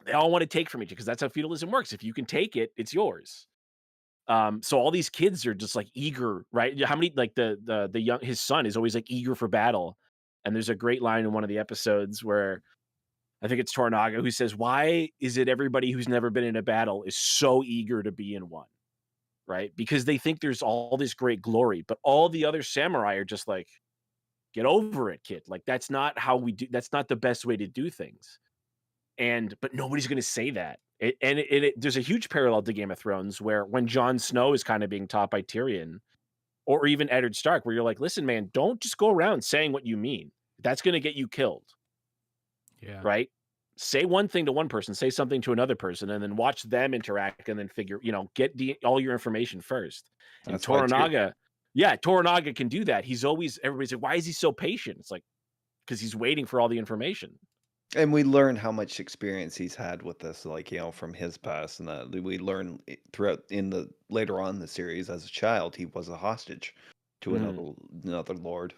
they all want to take from each other because that's how feudalism works. If you can take it, it's yours. So all these kids are just like eager, right? How many like the young his son is always like eager for battle. And there's a great line in one of the episodes where I think it's Toranaga who says, "Why is it everybody who's never been in a battle is so eager to be in one?" Right? Because they think there's all this great glory, but all the other samurai are just like, "Get over it, kid. Like that's not how we do. That's not the best way to do things." But nobody's going to say that. There's a huge parallel to Game of Thrones where when Jon Snow is kind of being taught by Tyrion, or even Eddard Stark, where you're like, listen, man, don't just go around saying what you mean. That's going to get you killed, Yeah. right? Say one thing to one person, say something to another person, and then watch them interact, and then get all your information first. And That's why Toranaga, yeah, Toranaga can do that. He's always everybody's like, why is he so patient? It's like because he's waiting for all the information. and we learn how much experience he's had with this, like, from his past, and that we learn throughout in the later on in the series. As a child, he was a hostage to another lord,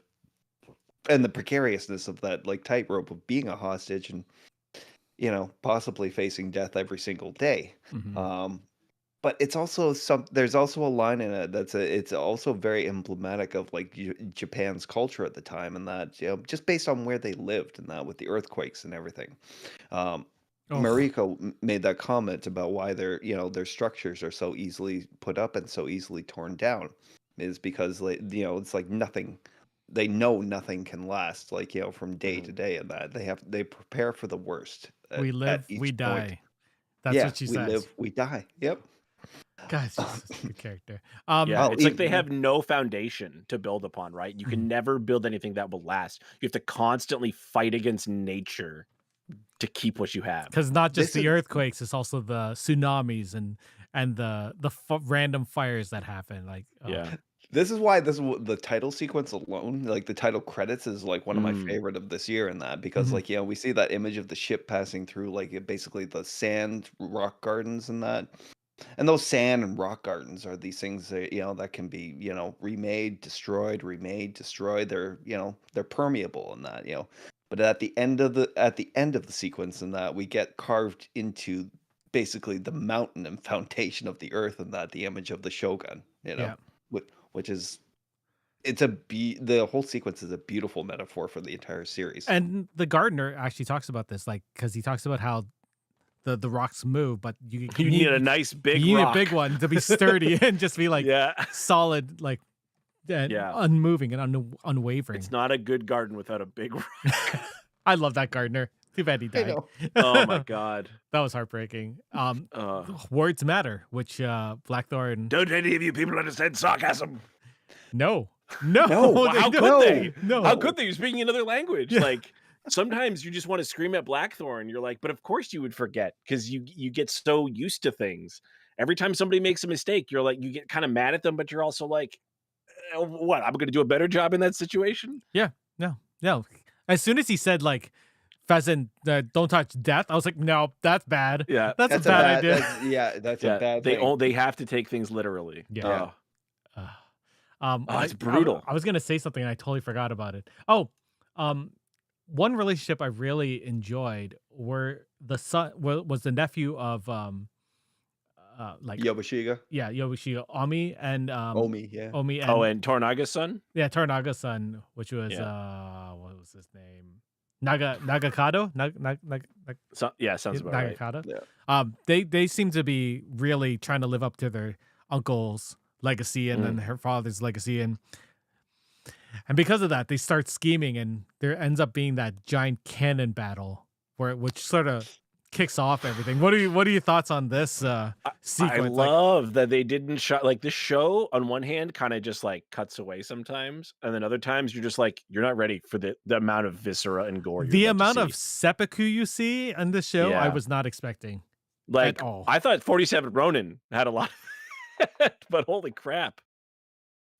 and the precariousness of that, like, tightrope of being a hostage and possibly facing death every single day. Mhm. But it's also there's also a line in it it's also very emblematic of like Japan's culture at the time, and that just based on where they lived and that with the earthquakes and everything. Um, Oh, Mariko made that comment about why their structures are so easily put up and so easily torn down, is because like it's like nothing. They know nothing can last, like from day to day, and that they prepare for the worst we at live, we each point. die. That's Yeah, what she we says. live, we die. Yep. God, she's such a good character. Yeah, Oh, it's like they have no foundation to build upon, right? You can Mhm. never build anything that will last. You have to constantly fight against nature to keep what you have. Because not just this is the earthquakes, it's also the tsunamis and random fires that happen. Like, oh, Yeah. This is why the title sequence alone, like the title credits, is like one of my Mm. favorite of this year in that, because mhm. like we see that image of the ship passing through like basically the sand rock gardens and that, and those sand and rock gardens are these things that that can be remade, destroyed, remade, destroyed. They're permeable in that but at the end of the sequence in that, we get carved into basically the mountain and foundation of the earth, and that the image of the Shogun, Yeah. which is the whole sequence is a beautiful metaphor for the entire series. And the gardener actually talks about this, like, because he talks about how the rocks move, but You need a nice big you need a big rock. one to be sturdy and just be like Yeah. solid, like and Yeah. unmoving and It's unwavering. not a good garden without a big rock. I love that gardener. Too bad he I died. know. Oh my god. That was heartbreaking. Uh, Words matter, which Blackthorn. don't any of you people understand sarcasm? No, no, No, Well, they how don't. could they? No, How could they? You're speaking another language. Yeah. Like sometimes you just want to scream at Blackthorn. You're like, but of course you would forget because you get so used to things. Every time somebody makes a mistake, you're like, you get kind of mad at them, but you're also like, what? I'm going to do a better job in that situation. Yeah, no, no. As soon as he said like pheasant, don't touch death, I was like, no, that's bad. Yeah, That's a bad idea. That's a yeah. bad They thing. all they have to take things literally. Yeah. Yeah. Uh, It's brutal. I was gonna say something and I totally forgot about it. Oh, um, one relationship I really enjoyed were the son was the nephew of like Yabashiga. yeah Yoshi Omi and Omi, yeah. Omi Oh, and and Tornaga's son. yeah Toranaga's son, which was Yeah. what was his name? Nagakado So, yeah, sounds about right. Nagakado. Yeah. They seem to be really trying to live up to their uncle's legacy and then her father's legacy, and because of that, they start scheming, and there ends up being that giant cannon battle which sort of kicks off everything. What are your thoughts on this I sequence? love that they didn't shot like this show on one hand kind of just like cuts away sometimes, and then other times you're just like you're not ready for the amount of viscera and gore The you're about amount to of see. seppuku you see in this show, I Yeah. was not expecting Like at all. I thought 47 Ronin had a lot, but holy crap.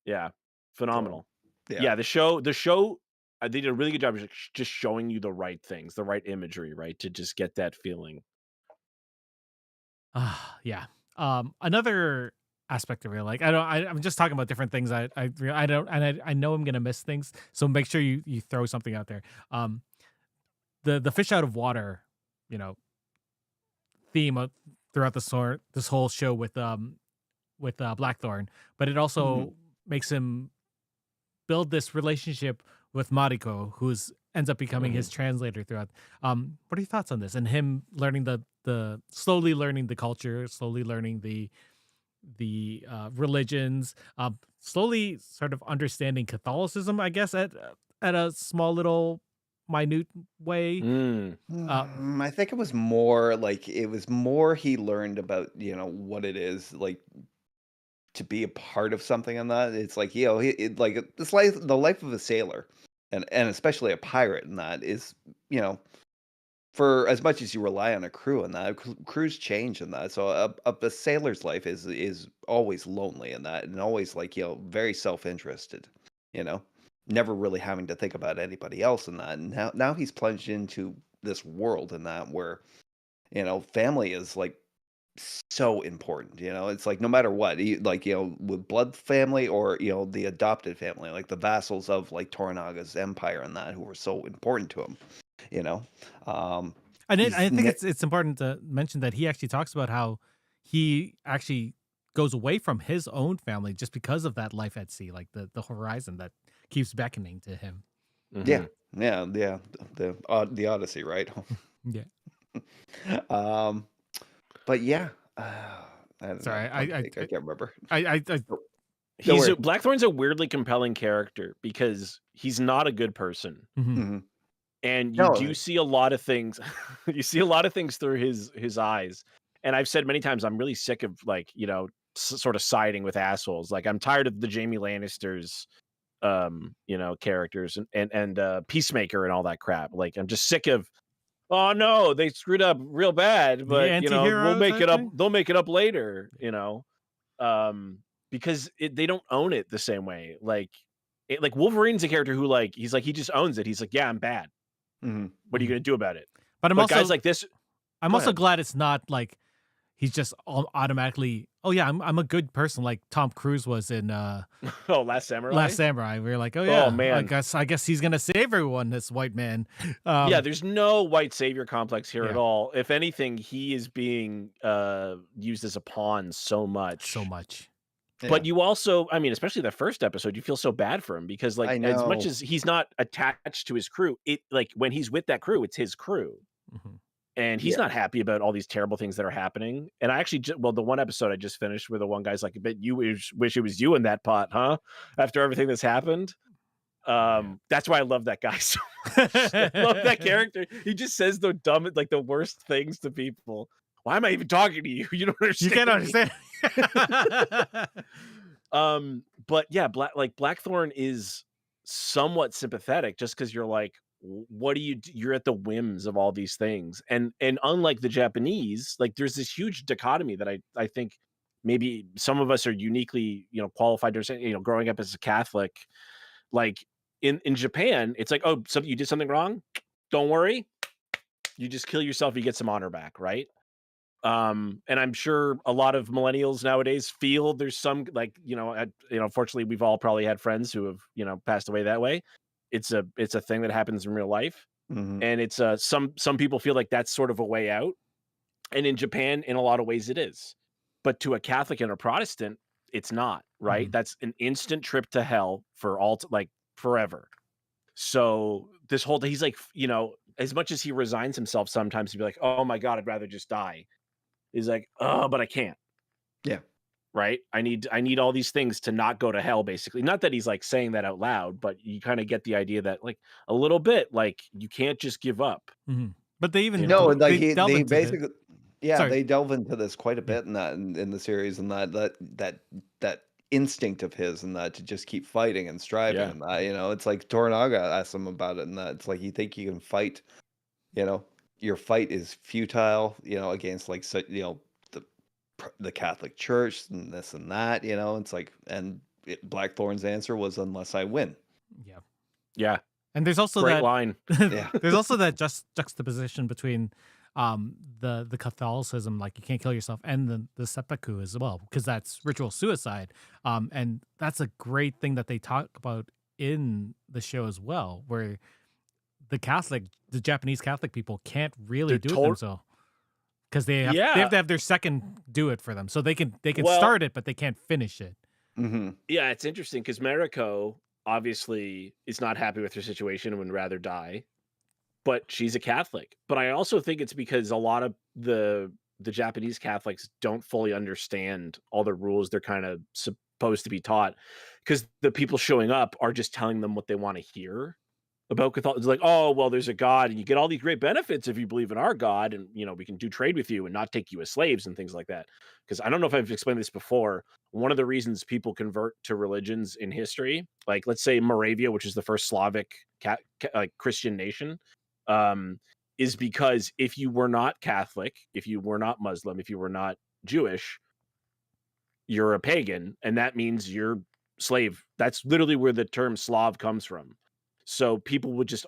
Yeah, phenomenal. Yeah. Yeah, the show they did a really good job of just showing you the right things, the right imagery, right, to just get that feeling. Yeah. Another aspect of real like I'm just talking about different things. I don't and I know I'm gonna miss things, so make sure you throw something out there. The fish out of water, you know, theme throughout this whole show with Blackthorn, but it Mhm. also makes him build this relationship with Mariko, who's ends up becoming his Mhm. translator throughout. What are your thoughts on this? And him learning the slowly learning the culture, slowly learning the religions, slowly sort of understanding Catholicism, I guess, at a small little minute way. Mm. Uh, I think it was more he learned about, what it is like to be a part of something on that. It's like, like this life, the life of a sailor, and especially a pirate, and that is, you know, for as much as you rely on a crew and that, crews change in that. So a sailor's life is always lonely in that, and always like, very self-interested, you know, never really having to think about anybody else in that. And now he's plunged into this world in that where, family is like so important. It's like no matter what, like, with blood family or, the adopted family, like the vassals of like Toranaga's empire and that, who were so important to him, you know. Um, I he's think ne- it's important to mention that he actually talks about how he actually goes away from his own family just because of that life at sea, like the horizon that keeps beckoning to him. yeah, Hmm. yeah, the Odyssey, right? Yeah. um, but yeah, I don't know. Sorry, Point take, I can't remember. I Oh, don't He's worry. Blackthorn's a weirdly compelling character because he's not a good person, mhm. Mhm. and you No, do see a lot of things. You see a lot of things through his eyes. And I've said many times, I'm really sick of like sort of siding with assholes. Like I'm tired of the Jamie Lannisters, characters and Peacemaker and all that crap. Like I'm just sick of. Oh no, they screwed up real bad, The but we'll anti-hero make type it up. thing. They'll make it up later. Um, because they don't own it the same way. Like Wolverine's a character who he's like he just owns it. He's like, yeah, I'm bad. mhm. What are you Mhm. gonna do about it? But But guys like this, I'm go also ahead. glad it's not like he's just automatically. Oh yeah, I'm a good person like Tom Cruise was in Oh, Last Last Samurai. Samurai. We were like, oh Oh yeah, man, I guess he's gonna save everyone. This white man. yeah. Um, There's no white savior complex here at yeah, all. If anything, he is being used as a pawn so so much. much. Yeah, But you also, I mean, especially the first episode, you feel so bad for him because, like, I as much know. as he's not attached to his crew, it like when he's with that crew, it's his crew. Mhm. And he's Yeah. not happy about all these terrible things that are happening. And I actually, well, the one episode I just finished where the one guy's like, "I bet you wish it was you in that pot, huh?" After everything that's happened. Yeah. That's why I love that guy so much. I love that character. He just says the dumb, like the worst things to people. Why am I even talking to you? You don't You can't understand me. understand. But yeah, Blackthorn is somewhat sympathetic just because you're like, what do you do? You're at the whims of all these things. And unlike the Japanese, like there's this huge dichotomy that I think maybe some of us are uniquely, qualified to understand, growing up as a Catholic, like in Japan, it's like, oh, you did something wrong. Don't worry. You just kill yourself, you get some honor back, right? And I'm sure a lot of millennials nowadays feel there's some like, fortunately we've all probably had friends who have, passed away that way. It's a thing that happens in real life. Mhm. And it's some people feel like that's sort of a way out. And in Japan, in a lot of ways it is. But to a Catholic and a Protestant, it's not, right? Mhm. That's an instant trip to hell for like forever. So this whole he's like, as much as he resigns himself sometimes to be like, oh my God, I'd rather just die. He's like, oh, but I can't. Yeah. Right? I need all these things to not go to hell, basically. Not that he's like saying that out loud, but you kind of get the idea that like a little bit, like you can't just give up, Mhm. But they you even No, know? and like they delve they into the basically, yeah, sorry. they delve into this quite a Yeah. bit in the series, and that instinct of his, and that to just keep fighting and striving, Yeah. and that, it's like Toranaga asked him about it, and that it's like you think you can fight, you know, your fight is futile, against like the Catholic Church and this and that, it's like, and Blackthorn's answer was, unless I win. Yeah. Yeah. And there's also Great that line. Yeah. there's also that juxtaposition between the Catholicism, like you can't kill yourself, and the seppuku as well, because that's ritual suicide. And that's a great thing that they talk about in the show as well, where the Japanese Catholic people can't really They're do it total themselves. because they have Yeah. to have their second do it for them, so they can Well, start it, but they can't finish it. Hmm. yeah, it's interesting because Mariko obviously is not happy with her situation and would rather die, but she's a Catholic. But I also think it's because a lot of the Japanese Catholics don't fully understand all the rules they're kind of supposed to be taught, because the people showing up are just telling them what they want to hear about Catholicism. It's like, oh, well, there's a God, and you get all these great benefits if you believe in our God, and we can do trade with you and not take you as slaves and things like that. Because I don't know if I've explained this before. One of the reasons people convert to religions in history, like let's say Moravia, which is the first Slavic like Christian nation, um, is because if you were not Catholic, if you were not Muslim, if you were not Jewish, you're a pagan, and that means you're slave. That's literally where the term Slav comes from. So people would just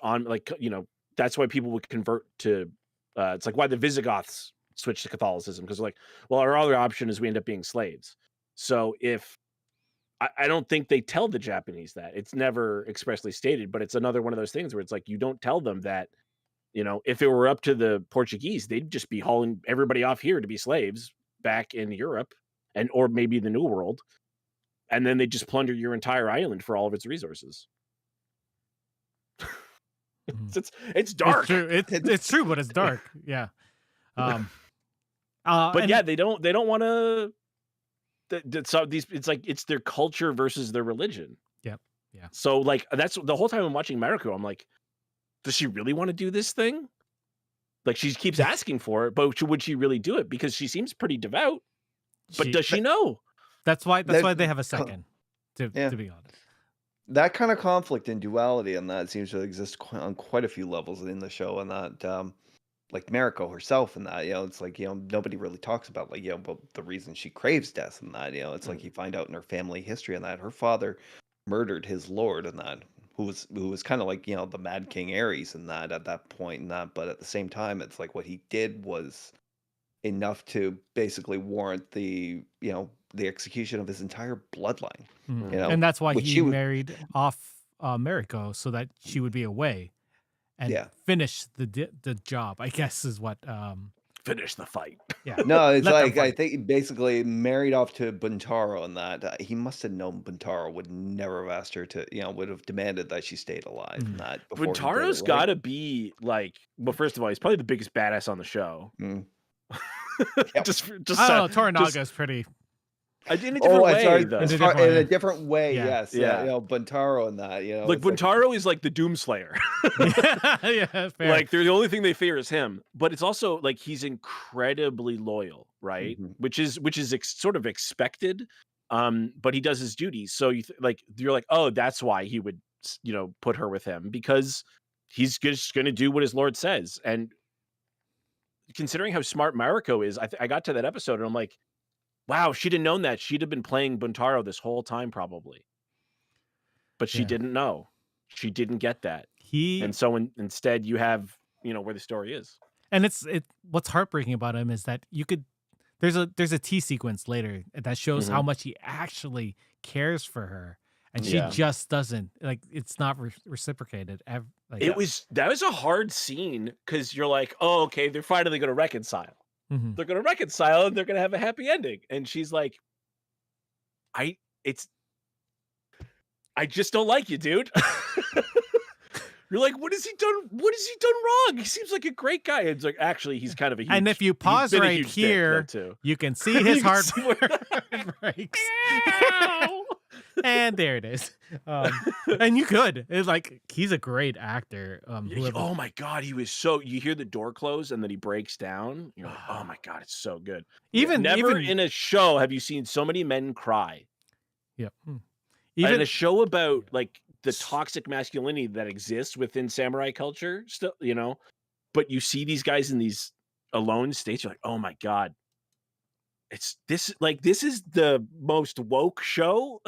that's why people would convert to it's like why the Visigoths switched to Catholicism, because like, well, our other option is we end up being slaves. So if I don't think they tell the Japanese that. It's never expressly stated, but it's another one of those things where it's like you don't tell them that, if it were up to the Portuguese, they'd just be hauling everybody off here to be slaves back in Europe or maybe the New World, and then they just plunder your entire island for all of its resources. Mhm. It's dark. It's true. It's true, but it's dark. Yeah. But And yeah, they don't want to. So it's like it's their culture versus their religion. Yep. Yeah. So like that's the whole time I'm watching Mariko, I'm like, does she really want to do this thing? Like she keeps asking for it, but would she really do it? Because she seems pretty devout. But does she know? That's why That they have a co- second. To yeah, be honest. that kind of conflict and duality and that seems to exist on quite a few levels in the show, and that like Mariko herself and that, it's like, nobody really talks about like, but the reason she craves death and that, it's like you find out in her family history and that her father murdered his lord and that, who was kind of like, the Mad King Ares and that at that point and that, but at the same time, it's like what he did was enough to basically warrant the execution of his entire bloodline, And that's why which he she would, married off Mariko, so that she would be away and yeah. finish the job, I guess is what Finish the fight. yeah. No, it's Let them like I fight. think he basically married off to Buntaro, and that he must have known Buntaro would never have asked her to, would have demanded that she stayed alive, and that before he did it, Buntaro's right? got to be like, well, first of all, he's probably the biggest badass on the show. Mm. Yep. just I don't know. Toranaga's pretty in a different Oh, way, sorry, though. in a in different a way. different way, Yeah. yes, Yeah. Buntaro and that, Like it's like, Buntaro is like the Doomslayer. Yeah, fair. Like they're the only thing they fear is him. But it's also like he's incredibly loyal, right? Mhm. Which is sort of expected. But he does his duties. So you're like, oh, that's why he would put her with him, because he's just going to do what his lord says. And considering how smart Mariko is, I got to that episode and I'm like, wow, she'd have known that. She'd have been playing Buntaro this whole time probably. But she Yeah. didn't know. She didn't get that. He And so instead you have, where the story is. and what's heartbreaking about him is that there's a T sequence later that shows how much he actually cares for her, and she Yeah. just doesn't, like, it's not reciprocated. Like, That was a hard scene, because you're like, oh, okay, they're finally going to reconcile. mhm. They're going to reconcile and they're going to have a happy ending. And she's like, I just don't like you, dude. You're like, what has he done? What has he done wrong? He seems like a great guy. It's like, actually, he's kind of a huge. And if you he's pause been a right huge dick, here, though, too. you can see his You can heart see where- breaks. And there it is. And you could. It's like, he's a great actor. Whoever. Oh my god, he was so. You hear the door close and then he breaks down. You're like, oh my god, it's so good. Never in a show have you seen so many men cry. Yeah. In a show about like the toxic masculinity that exists within samurai culture, still, but you see these guys in these alone states, you're like, oh my god, this is the most woke show.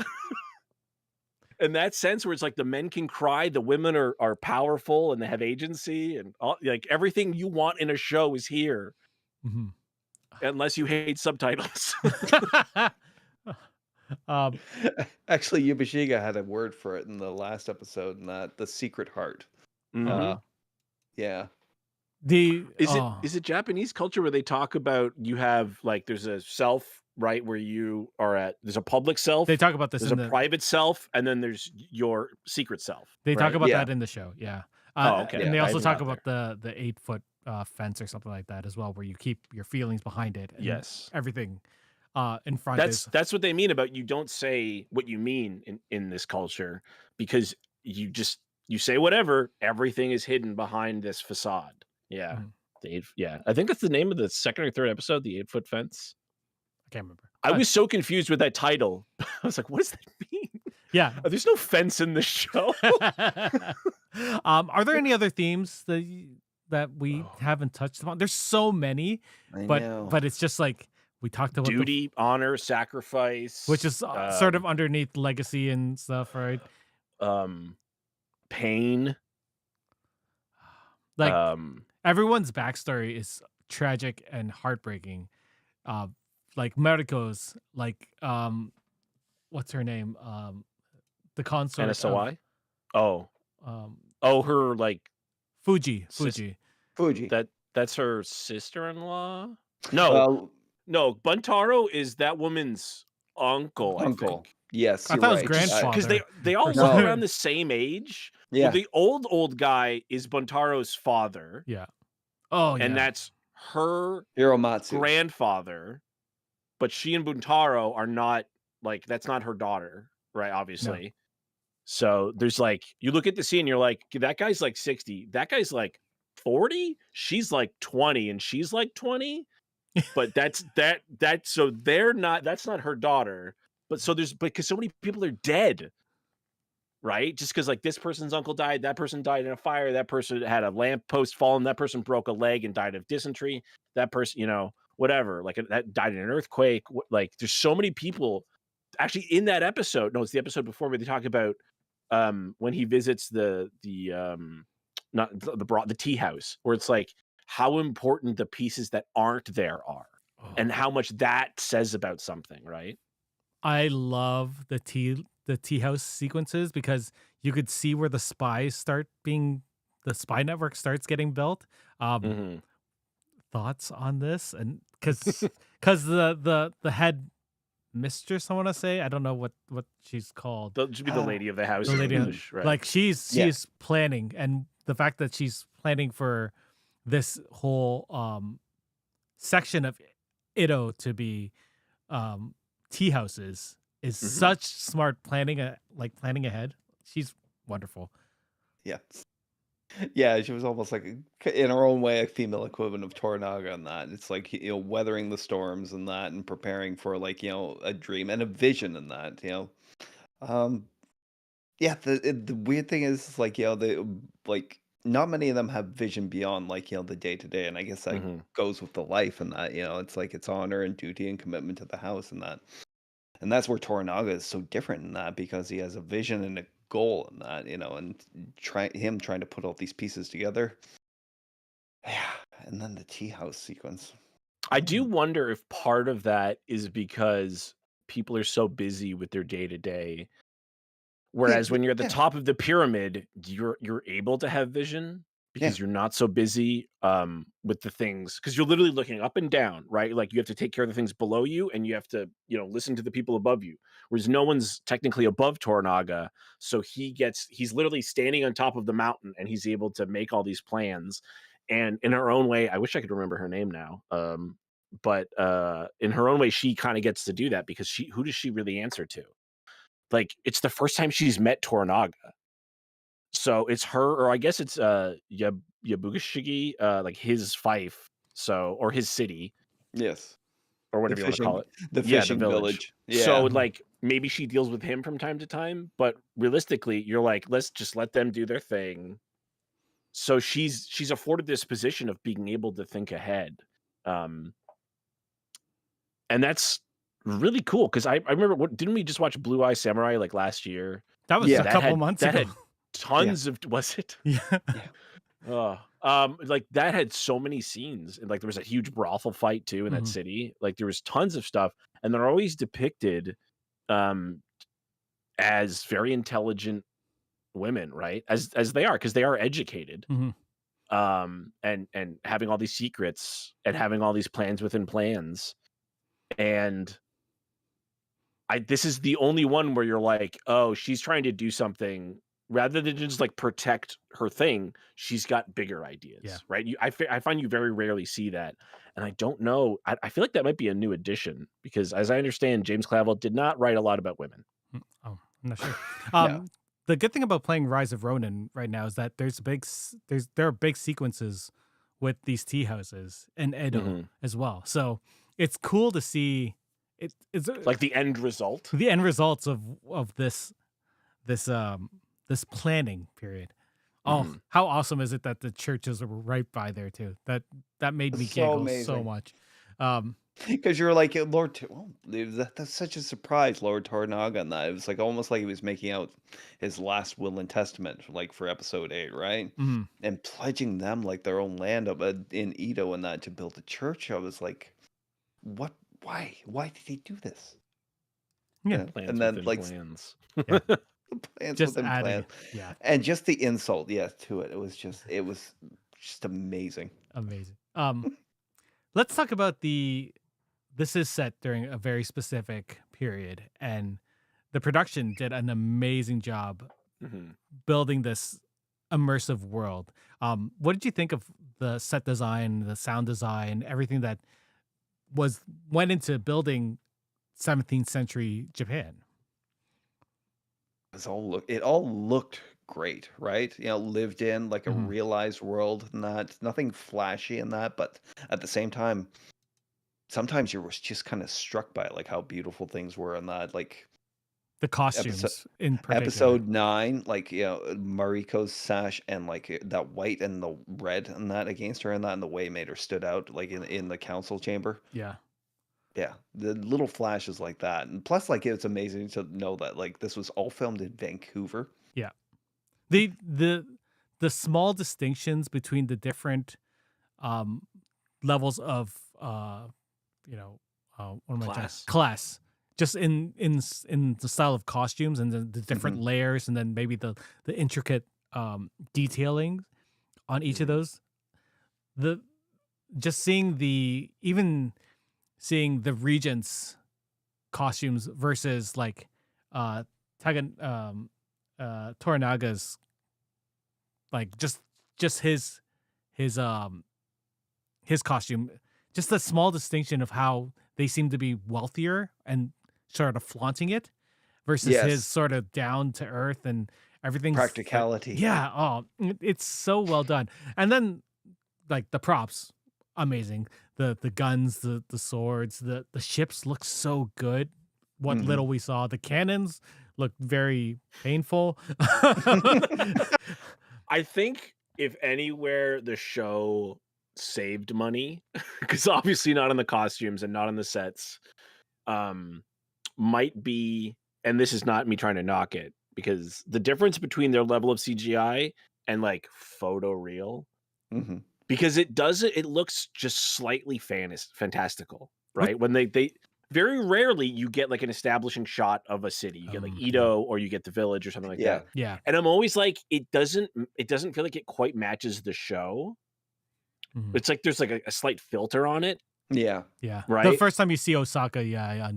In that sense, where it's like the men can cry, the women are powerful and they have agency, and all, like everything you want in a show is here, unless you hate subtitles. Actually, Yubashiga had a word for it in the last episode, and that the secret heart. Mhm. Yeah. The Is it Japanese culture where they talk about you have like there's a self, right, where you are at, there's a public they self, talk about this there's in a the private self, and then there's your secret self, they talk right? about Yeah. that in the show. Yeah. Oh, okay. And they I also haven't talk got about there. the 8-foot fence or something like that as well, where you keep your feelings behind it and Yes. everything in front is That's what they mean about you don't say what you mean in this culture because you say whatever, everything is hidden behind this facade. Yeah. Mhm. Yeah. I think that's the name of the second or third episode, the 8-foot fence. I can't remember. I was so confused with that title. I was like, what does that mean? Yeah. There's no fence in the show. Are there any other themes that we Oh. haven't touched upon? There's so many, I but know. it's just like we talked about Duty, honor, sacrifice, which is sort of underneath legacy and stuff, right? pain. Like Um, everyone's backstory is tragic and heartbreaking. Uh, like Mariko's, like what's her name? The consort of NSOI. Oh, um her like Fuji. sis- Fuji. Fuji. that's her sister-in-law. No, Well, no, Buntaro is that woman's uncle. I uncle. think. Yes, I you're thought it was right. grandfather. Because they all for look some- around the same age. Yeah. Well, the old guy is Buntaro's father, Yeah. Oh yeah. and that's her Hiromatsu. grandfather. But she and Buntaro are not like that's not her daughter, right? Obviously. So there's like you look at the scene, you're like, that guy's like 60, that guy's like 40, she's like 20, and she's like 20. But that's so they're not that's not her daughter. But so there's because so many people are dead, right? Just because like this person's uncle died, that person died in a fire, that person had a lamppost fallen, that person broke a leg and died of dysentery, that person, whatever, like that died in an earthquake. Like there's so many people actually in that episode. No, it's the episode before where they talk about when he visits the not the tea house, where it's like how important the pieces that aren't there are and how much that says about something, right? I love the tea house sequences because you could see where the spy network starts getting built. Mhm. Thoughts on this? And because the head mistress, I want to say, I don't know what she's called. Should be the lady of the house The in lady, English, right? like she's Yeah. planning, and the fact that she's planning for this whole section of Edo to be tea houses is Mhm. such smart planning, planning ahead. She's wonderful. Yeah. Yeah, she was almost like in her own way a female equivalent of Toranaga in that. It's like weathering the storms and that, and preparing for like a dream and a vision in that. Um, yeah. The weird thing is like they like not many of them have vision beyond like the day to day, and I guess that Mhm. goes with the life and that. It's like it's honor and duty and commitment to the house and that. And that's where Toranaga is so different in that because he has a vision and a goal in that, and trying to put all these pieces together. Yeah, and then the tea house sequence. I do wonder if part of that is because people are so busy with their day to day. Whereas when you're at the Yeah, top of the pyramid, you're able to have vision yeah, because you're not so busy with the things because you're literally looking up and down, right? Like you have to take care of the things below you and you have to, listen to the people above you. Whereas no one's technically above Toranaga, so he's literally standing on top of the mountain and he's able to make all these plans. And in her own way, I wish I could remember her name now. But in her own way, she kind of gets to do that because who does she really answer to? Like, it's the first time she's met Toranaga. So it's her, or I guess it's Yabugashigi, like his fief, or his city, yes. or The whatever you want to call fishing, it. the Yeah, the fishing village. village. So Yeah, like maybe she deals with him from time to time, but realistically, you're like, let's just let them do their thing. So she's afforded this position of being able to think ahead. Um, and that's really cool because I remember didn't we just watch Blue Eye Samurai like last year? That was Yeah. a couple months That ago. had tons of was it? Yeah. yeah, Like that had so many scenes, and like there was a huge brothel fight too in that Mhm. city. Like there was tons of stuff, and they're always depicted as very intelligent women, right? As they are, because they are educated. Mhm. and having all these secrets and having all these plans within plans. And this is the only one where you're like, oh, she's trying to do something rather than just like protect her thing. She's got bigger ideas, Yeah. right? I find you very rarely see that, and I don't know. I feel like that might be a new addition because, as I understand, James Clavell did not write a lot about women. Oh, I'm not sure. No. The good thing about playing Rise of Ronin right now is that there are big sequences with these tea houses and Edo Mhm. as well. So it's cool to see it's Like the end result. the end results of this this planning period. Oh, Mhm. how awesome is it that the churches are right by there too? That made me It's so giggle so amazing. much. Um, Because you're like, that's such a surprise, Lord Tornaga, on that. It was like almost like he was making out his last will and testament, like for episode 8, right? mhm. And pledging them like their own land up in Edo and that to build a church. I was like, what? Why? Why did he do this? Yeah, Plans And then within like plans. yeah. plans Just within adding plans, it. Yeah, and just the insult, yeah, to it. It was just amazing. amazing. Let's talk about this is set during a very specific period, and the production did an amazing job Mhm. building this immersive world. What did you think of the set design, the sound design, everything that was went into building 17th century Japan? It all looked great, right? Lived in like a Mhm. realized world, not nothing flashy in that, but at the same time, sometimes you was just kind of struck by like how beautiful things were in that. Like The episode costumes in particular. episode 9, like Mariko's sash and like that white and the red and that against her and that and the way it made her stood out like in the council chamber. Yeah. Yeah, the little flashes like that, and plus, like, it's amazing to know that, like, this was all filmed in Vancouver. Yeah. The the the small distinctions between the different um levels of you know what am I trying Class. class, just in the style of costumes and the different Mhm. layers, and then maybe the intricate detailing on each of Mhm. those. The just seeing the even seeing the regents costumes versus like uh Tagan Toranaga's, like just his his costume, just the small distinction of how they seem to be wealthier and sort of flaunting it versus his Yes, sort of down to earth, and everything's like, practicality. yeah, oh, it's so well done. And then like the props, amazing. The guns, the swords, the ships look so good. What Mhm. little we saw, the cannons look very painful. I think if anywhere the show saved money, because obviously not on the costumes and not on the sets, um, might be, and this is not me trying to knock it, because the difference between their level of CGI and like photo real, Mhm. because it looks just slightly fantastical, What? right? When they very rarely you get like an establishing shot of a city. You get like Yeah, Edo or you get the village or something like Yeah. that. yeah. And I'm always like, it doesn't feel like it quite matches the show. Mhm. It's like there's like a slight filter on it, Yeah. Yeah. The right? first time you see Osaka, yeah,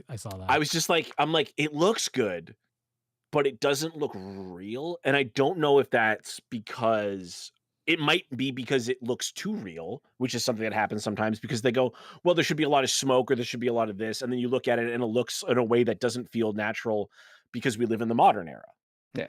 I saw I that. was just like, I'm like, it looks good, but it doesn't look real. And I don't know if that's because it might be because it looks too real, which is something that happens sometimes because they go, well, there should be a lot of smoke or there should be a lot of this. And then you look at it and it looks in a way that doesn't feel natural because we live in the modern era. Yeah.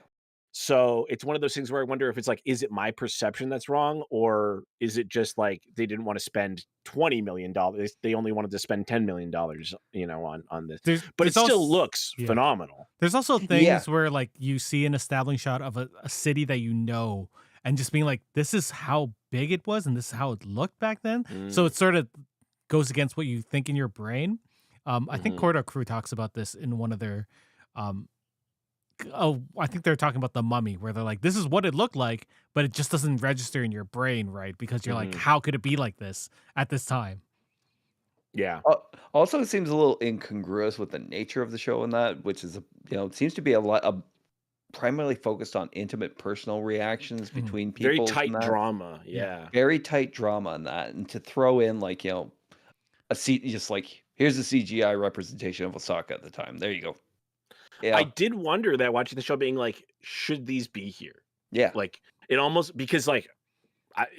So it's one of those things where I wonder if it's like, is it my perception that's wrong? Or is it just like they didn't want to spend $20 million? They only wanted to spend $10 million, on this. But it There's still also looks yeah. phenomenal. There's also Yeah. things where like you see an establishing shot of a city that you know, and just being like, this is how big it was and this is how it looked back then. So Mm, it sort of goes against what you think in your brain. I think mhm. Cordo Crew talks about this in one of their um oh, I think they're talking about The Mummy, where they're like, this is what it looked like, but it just doesn't register in your brain, right? Because you're like, Mhm. how could it be like this at this time? Yeah. Also, it seems a little incongruous with the nature of the show in that, which is, it seems to be a lot. primarily focused on intimate personal reactions Mhm. between Very peoples and tight that. drama. Yeah. Yeah. Very tight drama in that, and to throw in, like, just like, "Here's a CGI representation of Osaka at the time. There you go." I Yeah. did wonder that watching the show, being like, should these be here? Yeah. Like, it almost, because like,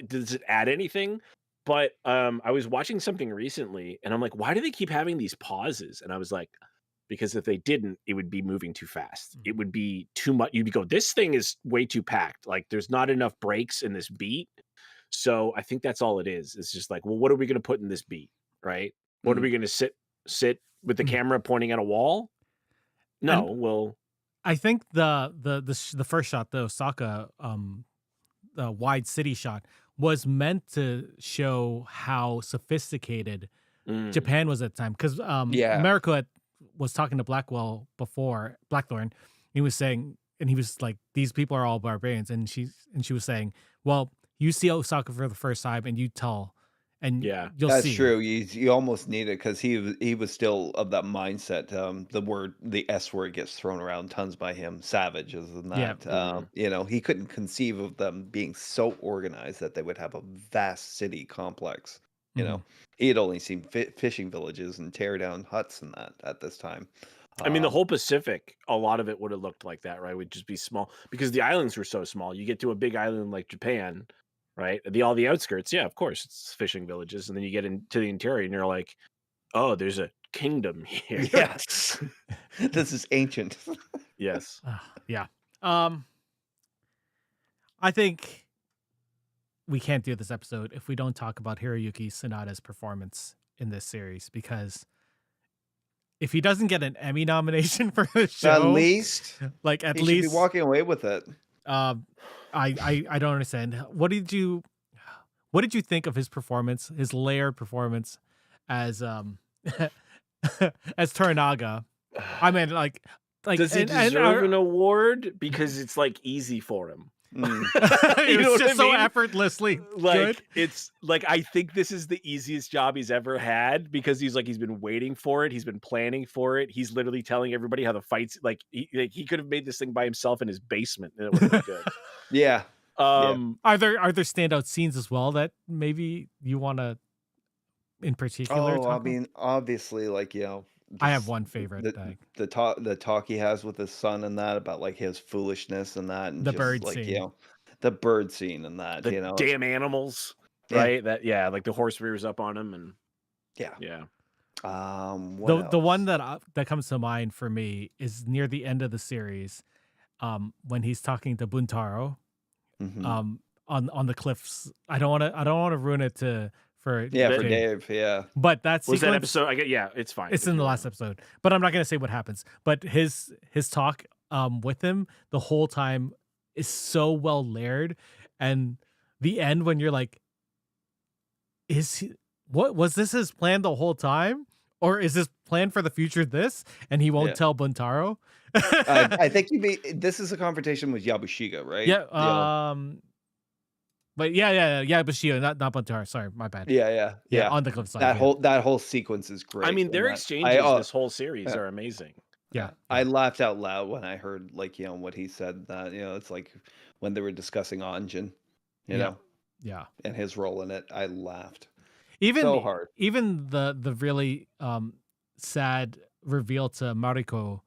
does it add anything? But I was watching something recently, and I'm like, why do they keep having these pauses? And I was like, because if they didn't, it would be moving too fast. It Mhm. would be too much. You'd go, this thing is way too packed. Like, there's not enough breaks in this beat. So I think that's all it is. It's just like, well, what are we going to put in this beat, right? What are Mm. we going to sit with the Mm. camera pointing at a wall? No, And well, I think the first shot, the Osaka the wide city shot, was meant to show how sophisticated mm, Japan was at the time, because Yeah. America was talking to Blackwell before Blackthorn. He was saying, and he was like, "These people are all barbarians," and she was saying, "Well, you see Osaka for the first time, and you tell, and yeah. you'll That's see." true. You almost need it because he was still of that mindset. The S word gets thrown around tons by him. Savages and Yeah. that. Mm. He couldn't conceive of them being so organized that they would have a vast city complex. You Mhm. know, he had only seen fishing villages and tear down huts and that at this time. I mean, the Um, whole Pacific, a lot of it would have looked like that, right? Would just be small because the islands were so small. You get to a big island like Japan, right? All the outskirts, yeah, of course, it's fishing villages, and then you get into the interior, and you're like, oh, there's a kingdom here. yes, this is ancient. Yes. Yeah. Um, I think we can't do this episode if we don't talk about Hiroyuki Sanada's performance in this series, because if he doesn't get an Emmy nomination for the At show, least like at he should be least, walking away with it. um, I don't understand. What did you think of his performance, his layered performance as as Toranaga? I mean, Does he and deserve an award? Because it's like easy for him. Mm. it You know was what I just so mean? effortlessly good. Like, it's like, I think this is the easiest job he's ever had, because he's been waiting for it. He's been planning for it. He's literally telling everybody how the fights, he could have made this thing by himself in his basement and it would have been good. Yeah. Yeah. Are there standout scenes as well that maybe you want to in particular Oh, I talk about? mean, obviously, like, I have this one favorite, the the talk he has with his son and that about like his foolishness and that, and the just bird like, scene. the bird scene and that, The it's damn animals, yeah, right? That, yeah, like the horse rears up on him, and yeah. yeah. What The one else? that comes to mind for me is near the end of the series, when he's talking to Buntaro, Hmm. on the cliffs. I don't want to ruin it for Yeah, for That Dave, Dave. Yeah, but that was that sequence, episode. I get, yeah, it's fine it's if in you the want last to. episode, but I'm not gonna say what happens. But his talk with him the whole time is so well layered, and the end when you're like, is he, what was this his plan the whole time, or is this plan for the future this, and he won't yeah. tell Buntaro? I think this is a confrontation with Yabushiga, right? Yeah, but yeah, Bushido, not Buntaro. Sorry, my bad. Yeah, yeah, Yeah, yeah. on the cliffside. That Yeah, whole sequence is I great, mean, and their that I exchanges this whole series uh, are amazing. yeah, I yeah. laughed out loud when I heard, like, what he said, that, it's like when they were discussing Anjin, you Yeah, know, yeah. and his role in it. I laughed Even so hard. even the really sad reveal to Mariko,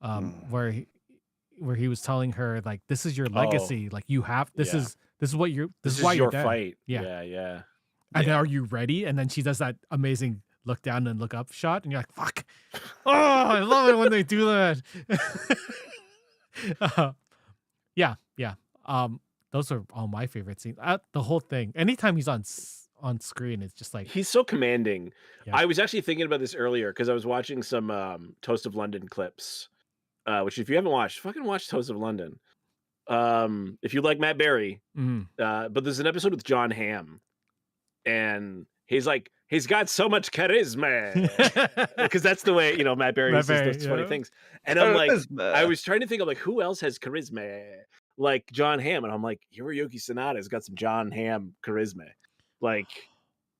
Mm. where he was telling her, like, this is your Oh, legacy, like, you have yeah. this is what you're this This is is why you're your dead. fight. Yeah. Yeah, yeah. And Yeah. are you ready? And then she does that amazing look down and look up shot, and you're like, fuck. Oh, I love it when they do that. Yeah, yeah. Those are all my favorite scenes. The whole thing. Anytime he's on screen, it's just like, He's so commanding. yeah. I was actually thinking about this earlier because I was watching some Toast of London clips, which, if you haven't watched, fucking watch Toast of London. If you like Matt Berry, Mhm. but there's an episode with John Hamm, and he's got so much charisma, because that's the way, Matt Berry Matt says Berry, those funny yeah. things. And I'm like, I Charisma. was trying to think of, like, who else has charisma like John Hamm, and I'm like, Hiroyuki Sanada's got some John Hamm charisma. Like,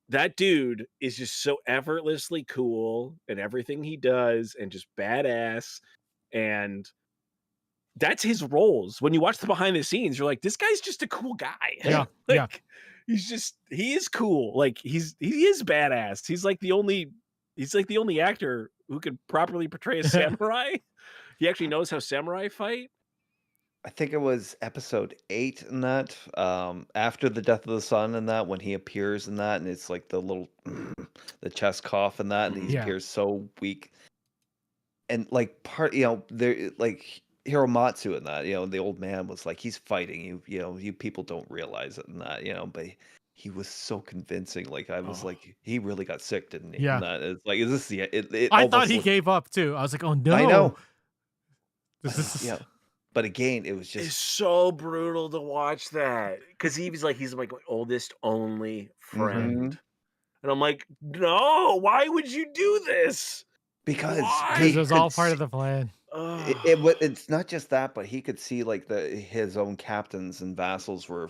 that dude is just so effortlessly cool in everything he does, and just badass. And that's his roles. When you watch the behind the scenes, you're like, this guy's just a cool guy. Yeah, yeah. Like he is cool. Like he is badass. He's like the only actor who could properly portray a samurai. He actually knows how samurai fight. I think it was episode 8 in that, after the death of the sun and that, when he appears in that, and it's like the little the chest cough and that, and he Yeah. appears so weak. And like there like Hiromatsu in that, the old man was like, he's fighting you, you people don't realize it and that, but he was so convincing. Like I was Oh. like, he really got sick, didn't he? Yeah. And that it's like, is this the it I thought almost he looked, gave up too. I was like, oh no. I know. This is Yeah. But again, it was It's just so brutal to watch that because he's like my oldest only friend, and I'm like, no, why would you do this? because Why? because he it was could all part see, of the plan. it's not just that, but he could see like his own captains and vassals were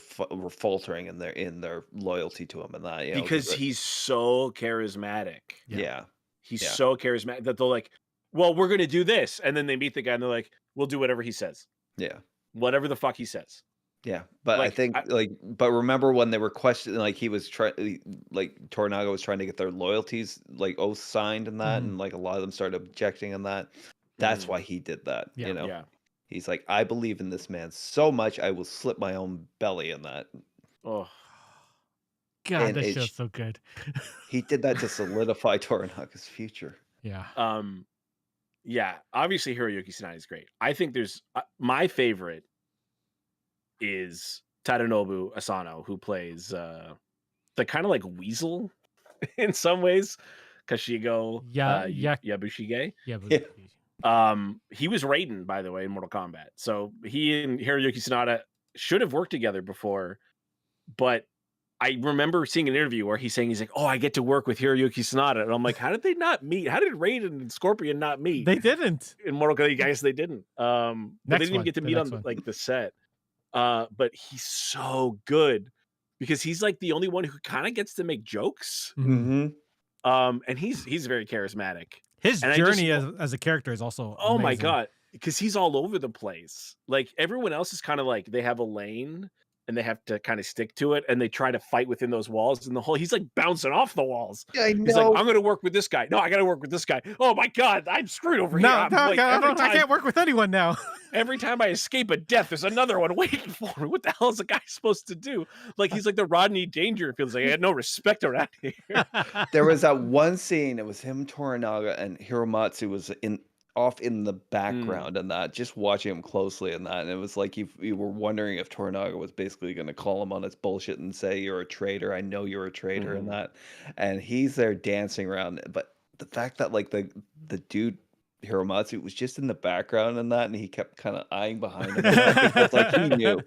faltering in their loyalty to him and that, because he's so charismatic. yeah. He's Yeah. so charismatic that they're like, well, we're gonna do this, and then they meet the guy and they're like, we'll do whatever he says, Yeah. whatever the fuck he says. Yeah, but I Like, think but remember when they were questioning, like he was trying, like Toranaga was trying to get their loyalties, like oaths signed and that, and like a lot of them started objecting on that. That's why he did that. Yeah. Yeah. He's like, I believe in this man so much, I will slit my own belly in that. Oh, God, And that show's so good. he did that to solidify Toranaga's future. Yeah. yeah. Obviously, Hiroyuki Sanada is great. I think there's my favorite is Tadanobu Asano, who plays the kind of like weasel in some ways, Kashigo Yabushige. Yeah. He was Raiden, by the way, in Mortal Kombat. So he and Hiroyuki Sanada should have worked together before, but I remember seeing an interview where he's like, oh, I get to work with Hiroyuki Sanada. And I'm like, how did they not meet? How did Raiden and Scorpion not meet? They didn't. In Mortal Kombat, guys, they didn't. But they didn't even get to meet on like the set. But he's so good because he's like the only one who kind of gets to make jokes. Mm-hmm. And he's very charismatic. His journey as a character is also oh amazing. my god, because he's all over the place. Like everyone else is kind of like they have a lane and they have to kind of stick to it, and they try to fight within those walls. And he's like bouncing off the walls. Yeah, I know. He's like, I'm going to work with this guy. No, I got to work with this guy. Oh my god, I'm screwed over here. No, Like, I can't work with anyone now. Every time I escape a death, there's another one waiting for me. What the hell is a guy supposed to do? Like he's like the Rodney Dangerfield. Like I had no respect around here. There was that one scene. It was him, Toranaga, and Hiromatsu was off in the background and that, just watching him closely and that. And it was like you were wondering if Toranaga was basically going to call him on his bullshit and say, you're a traitor. I know you're a traitor and that. And he's there dancing around. But the fact that like the dude, Hiromatsu, was just in the background and that, and he kept kind of eyeing behind him. I think that's like he knew.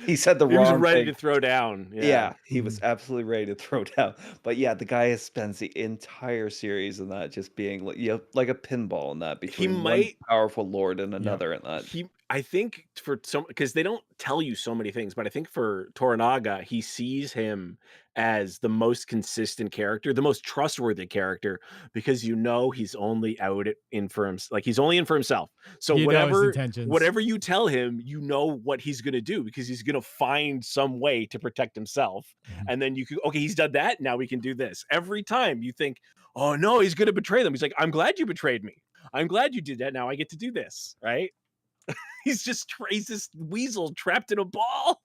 He said the wrong thing. He was ready to throw down. Yeah, he was absolutely ready to throw down. But yeah, the guy spends the entire series in that just being like, like a pinball in that between one powerful lord and another in that. I think for some, because they don't tell you so many things, but I think for Toranaga, he sees him as the most consistent character, the most trustworthy character, because he's only in for himself. Like he's only in for himself. So whatever you tell him, what he's going to do, because he's going to find some way to protect himself. And then okay, he's done that. Now we can do this. Every time you think, oh no, he's going to betray them. He's like, I'm glad you betrayed me. I'm glad you did that. Now I get to do this. Right. He's this weasel trapped in a ball.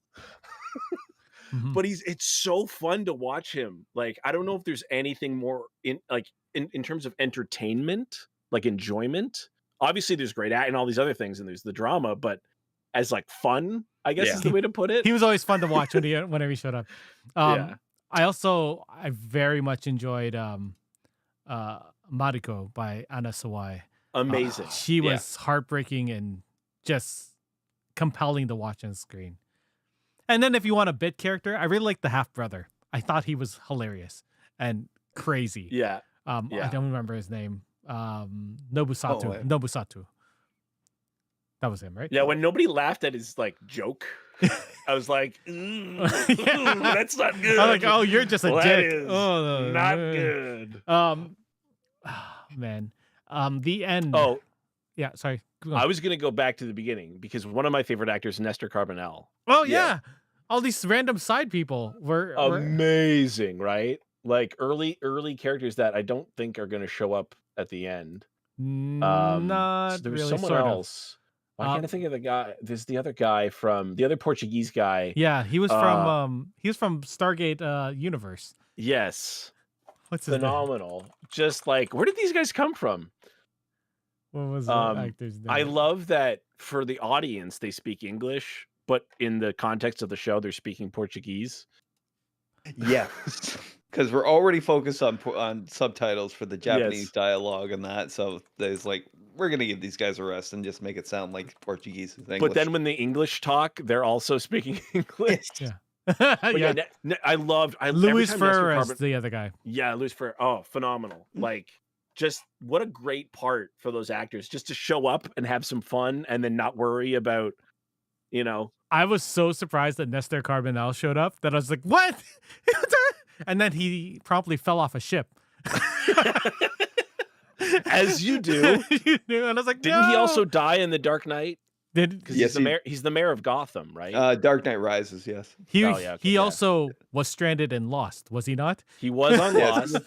But it's so fun to watch him. Like, I don't know if there's anything more in terms of entertainment, like enjoyment. Obviously there's great and all these other things, and there's the drama, but as like fun, I guess is the way to put it. He was always fun to watch whenever he showed up. I very much enjoyed Mariko by Anna Sawai. Amazing. She was heartbreaking and just compelling to watch on screen. And then if you want a bit character, I really like the half brother. I thought he was hilarious and crazy. Yeah. I don't remember his name. Nobusatu. That was him, right? Yeah, when nobody laughed at his like joke, I was like, that's not good. I'm like, oh, you're just a dick. Oh, not good. Man. The end. Oh. Yeah, sorry. I was going to go back to the beginning because one of my favorite actors, Nestor Carbonell. Oh Yeah. yeah. All these random side people were Amazing, right? Like early characters that I don't think are going to show up at the end. So not there was really, someone sort of. else. Why can't I think of the guy? There's the other guy from the other Portuguese guy. Yeah, he was from Stargate Universe. Yes. What's his name? Phenomenal. Just like, where did these guys come from? What was the actor's name? I love that for the audience, they speak English, but in the context of the show, they're speaking Portuguese. Yeah, because we're already focused on subtitles for the Japanese dialogue and that. So there's like, we're gonna give these guys a rest and just make it sound like Portuguese is English. But then when the English talk, they're also speaking English. Yeah. But yeah. I loved Luis Ferreira, the other guy. Yeah, Luis Ferreira. Oh, phenomenal. Like, just what a great part for those actors just to show up and have some fun and then not worry about, you know. I was so surprised that Nestor Carbonell showed up that I was like, what? And then he promptly fell off a ship. As you do. And I was like, Didn't he also die in The Dark Knight? Because yes, he's the mayor of Gotham, right? Dark Knight Rises, yes. He also was stranded and lost, was he not? He was on Lost.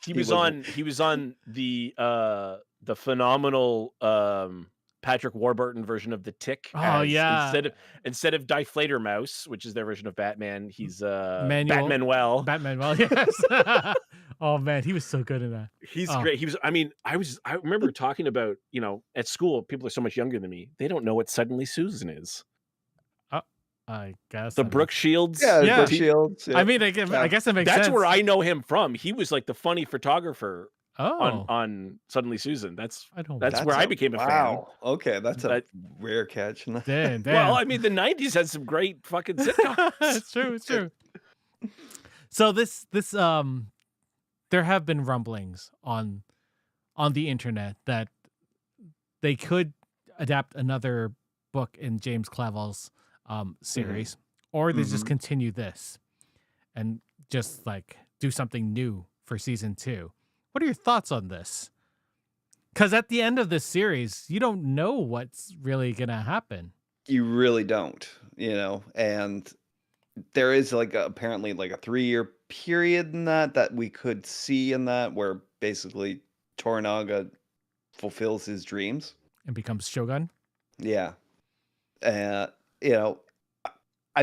He was on the phenomenal Patrick Warburton version of The Tick. Oh yeah. Instead of Die Fledermaus, which is their version of Batman, he's Batmanuel, yes. Oh man, he was so good in that. He's great. I remember talking about, at school, people are so much younger than me. They don't know what Suddenly Susan is. I guess the Brooke Shields. Yeah. Brooke Shields. Yeah. I mean, I guess it makes sense. That's where I know him from. He was like the funny photographer Oh. on Suddenly Susan. That's That's where I became a fan. Okay, that's a rare catch. Damn. Well, I mean, the 90s had some great fucking sitcoms. It's true. So this there have been rumblings on the internet that they could adapt another book in James Clavell's series, or they just continue this and just like do something new for season 2. What are your thoughts on this? Because at the end of this series, you don't know what's really gonna happen. You really don't, and there is apparently a 3-year period in that we could see in that where basically Toranaga fulfills his dreams And becomes Shogun. Yeah. I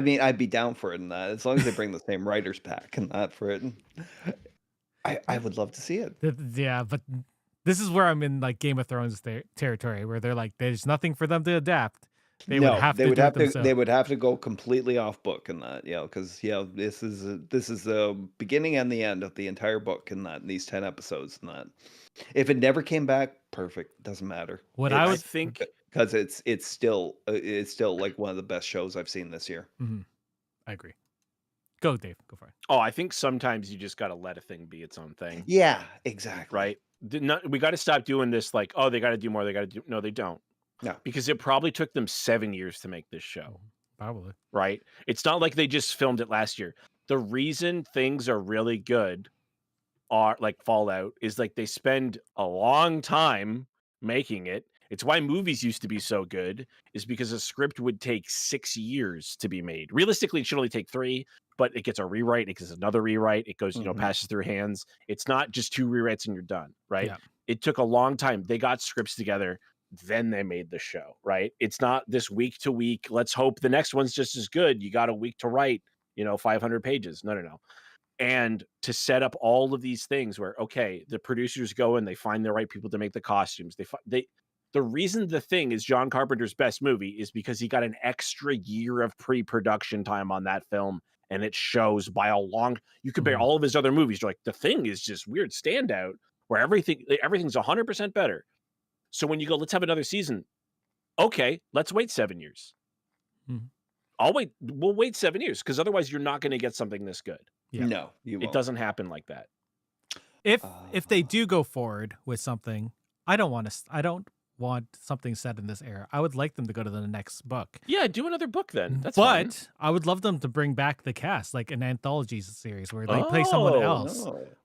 mean, I'd be down for it in that as long as they bring the same writers back and that for it. I would love to see it. Yeah, but this is where I'm in like Game of Thrones territory, where they're like, there's nothing for them to adapt. They would have to go completely off book in that, because this is the beginning and the end of the entire book in these 10 episodes and that. If it never came back, perfect, doesn't matter. I think because it's still like one of the best shows I've seen this year. Mm-hmm. I agree. Go, Dave. Go for it. Oh, I think sometimes you just got to let a thing be its own thing. Yeah, exactly. Right. We got to stop doing this. Like, oh, they got to do more. No, they don't. No, because it probably took them 7 years to make this show. Probably. Right. It's not like they just filmed it last year. The reason things are really good are like Fallout is like they spend a long time making it. It's why movies used to be so good, is because a script would take 6 years to be made. Realistically, it should only take 3, but it gets a rewrite. It gets another rewrite. It goes, passes through hands. It's not just 2 rewrites and you're done. Right. Yeah. It took a long time. They got scripts together. Then they made the show, right? It's not this week to week. Let's hope the next one's just as good. You got a week to write, 500 pages. No. And to set up all of these things where, okay, the producers go and they find the right people to make the costumes. The reason The Thing is John Carpenter's best movie is because he got an extra year of pre-production time on that film. And it shows by a long, you compare all of his other movies. You're like, The Thing is just weird standout where everything's 100% better. So when you go, let's have another season. Okay, let's wait 7 years. We'll wait 7 years because otherwise you're not going to get something this good. Yeah. No, you won't. It doesn't happen like that. If they do go forward with something, I don't want something set in this era. I would like them to go to the next book. Yeah, do another book then. That's fine. I would love them to bring back the cast, like an anthology series where they play someone else.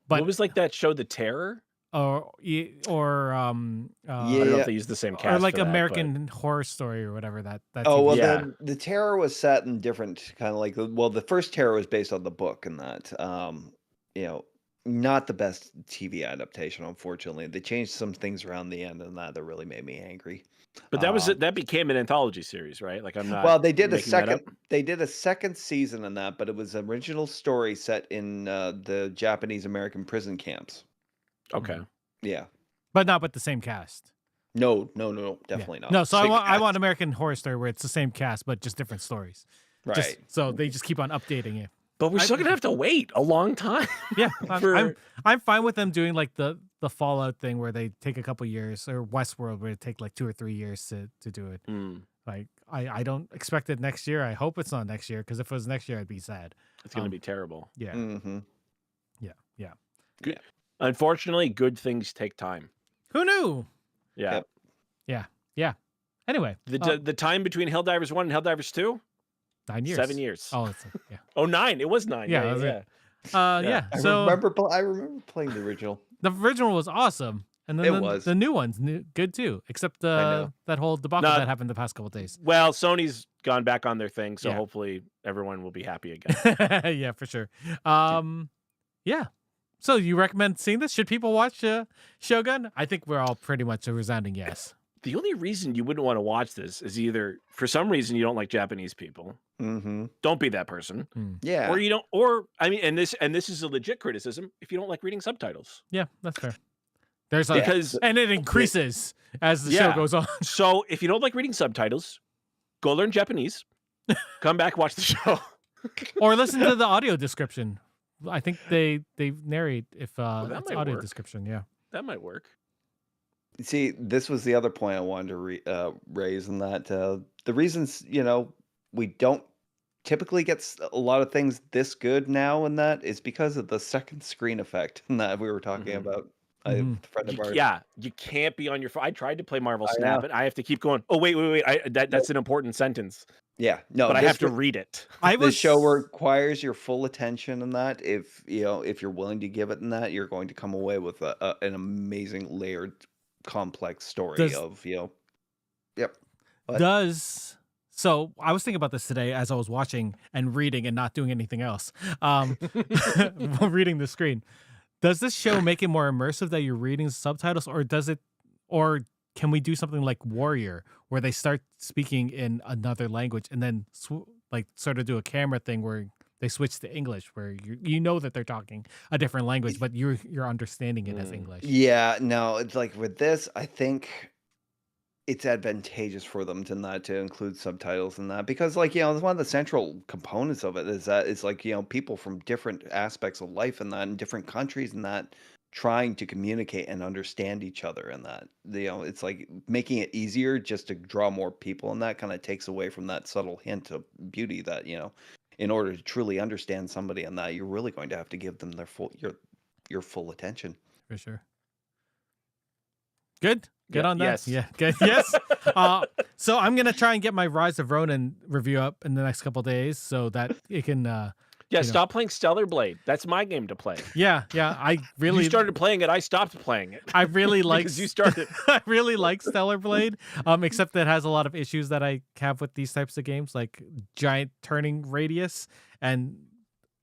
But what was like that show, The Terror? I don't know Yeah. if they use the same cast or like for that, but- American Horror Story or whatever that Oh, TV well, show. Yeah. the Terror was set in different kind of like the first Terror was based on the book and that you know, not the best TV adaptation, unfortunately. They changed some things around the end and that really made me angry. But that was Um, that became an anthology series, right? Like I'm not well, they did a making that up. second season in that, but it was an original story set in the Japanese American prison camps. Okay. Yeah. But not with the same cast. No, Yeah. definitely not. No, so I Same want cast. American Horror Story where it's the same cast but just different stories. Right. So they just keep on updating it. But we're still gonna have to wait a long time. Yeah, For- I'm fine with them doing like the Fallout thing where they take a couple years, or Westworld where it take like 2 or 3 years to do it. Mm, Like I don't expect it next year. I hope it's not next year because if it was next year, I'd be sad. it's gonna be terrible. Yeah, Mm-hmm. yeah. Unfortunately, good things take time. Who knew? Yeah. Yep. Anyway, The time between Helldivers 1 and Helldivers 2? 9 years. 7 years. Oh, it's yeah. Oh, 9. It was 9. Yeah, Yeah, that was yeah. it. Yeah. Yeah. I So remember playing the original. the original was awesome, and then It the, was. the new one's good too. Except know. that whole debacle No. that happened the past couple days. Well, Sony's gone back on their thing, so Yeah. hopefully everyone will be happy again. Yeah, for sure. Yeah. So you recommend seeing this? Should people watch Shogun? I think we're all pretty much a resounding yes. The only reason you wouldn't want to watch this is either for some reason you don't like Japanese people. Mm-hmm. Don't be that person. Yeah. Or you don't, or I mean, and this is a legit criticism. If you don't like reading subtitles, Yeah, that's fair. There's a because and it increases as the show Yeah. goes on. so if you don't like reading subtitles, go learn Japanese. Come back, watch the show. Or listen to the audio description. I think they narrate if that it's might audio work. description. Yeah. That might work. See, this was the other point I wanted to raise in that the reasons, we don't typically get a lot of things this good now and that is because of the second screen effect that we were talking Mhm. about. Mhm. A friend of ours. Yeah, you can't be on your phone. I tried to play Marvel I Snap, know. and I have to keep going. Oh wait! That's an important sentence, Yeah. No, but I this have to was- read it. This show requires your full attention in that. If you're willing to give it in that, you're going to come away with an amazing layered, complex story Does- of Yep. What? So I was thinking about this today as I was watching and reading and not doing anything else. While reading the screen. Does this show make it more immersive that you're reading subtitles, or can we do something like Warrior where they start speaking in another language and then sort of do a camera thing where they switch to English, where you know that they're talking a different language, but you're understanding it as English. Yeah, no, it's like with this, I think it's advantageous for them to not to include subtitles in that because one of the central components of it is that it's people from different aspects of life and that in different countries and that trying to communicate and understand each other and that it's like making it easier just to draw more people and that kind of takes away from that subtle hint of beauty that in order to truly understand somebody and that you're really going to have to give them their your full attention. For sure. Good Yeah, on that. yes. Yeah. Good. Yes. So I'm gonna try and get my Rise of Ronin review up in the next couple days so that it can. Yeah, stop playing Stellar Blade. That's my game to play. Yeah. I really You started playing it. I stopped playing it. I really like. Because you started. I really like Stellar Blade. Except that it has a lot of issues that I have with these types of games, like giant turning radius, and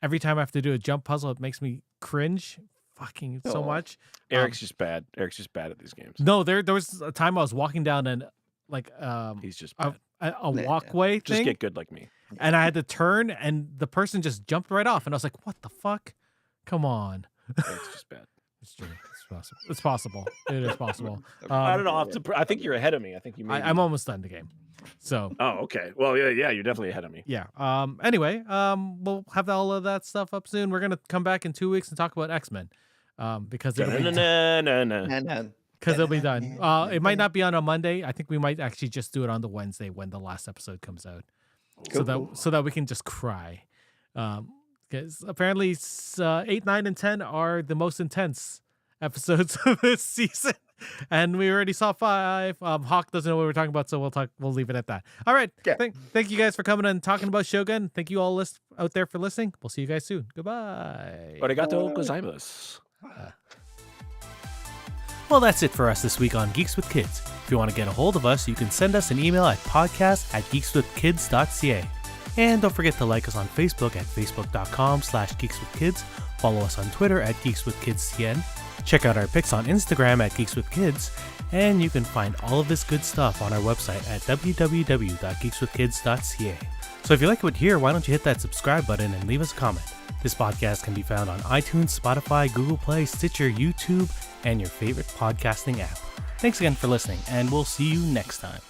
every time I have to do a jump puzzle, it makes me cringe. Fucking so Oh. much. Eric's just bad. Eric's just bad at these games. No, there was a time I was walking down and like He's just a, bad. a walkway Just thing, get good like me. and I had to turn, and the person just jumped right off, and I was like, "What the fuck? Come on!" Eric's just bad. It's true. It's possible. It's possible. It is possible. I don't know. I think you're ahead of me. I think you. I'm almost done the game, so Oh, okay. Well, yeah, you're definitely ahead of me. yeah. Anyway, we'll have all of that stuff up soon. We're gonna come back in 2 weeks and talk about X-Men, because it'll be Na-na-na-na-na. And it'll be done. It might not be on a Monday. I think we might actually just do it on the Wednesday when the last episode comes out, so that we can just cry. Because apparently 8, 9, and 10 are the most intense episodes of this season, and we already saw 5. Hawk doesn't know what we're talking about, so we'll leave it at that. All right. Yeah. Thank you guys for coming and talking about Shogun. Thank you all out there for listening. We'll see you guys soon. Goodbye. Arigato gozaimasu. Well, that's it for us this week on Geeks with Kids. If you want to get a hold of us, you can send us an email at podcast@geekswithkids.ca. And don't forget to like us on Facebook at facebook.com/geekswithkids. Follow us on Twitter at geekswithkidscn. Check out our pics on Instagram at geekswithkids. And you can find all of this good stuff on our website at www.geekswithkids.ca. So if you like what you hear, why don't you hit that subscribe button and leave us a comment. This podcast can be found on iTunes, Spotify, Google Play, Stitcher, YouTube, and your favorite podcasting app. Thanks again for listening, and we'll see you next time.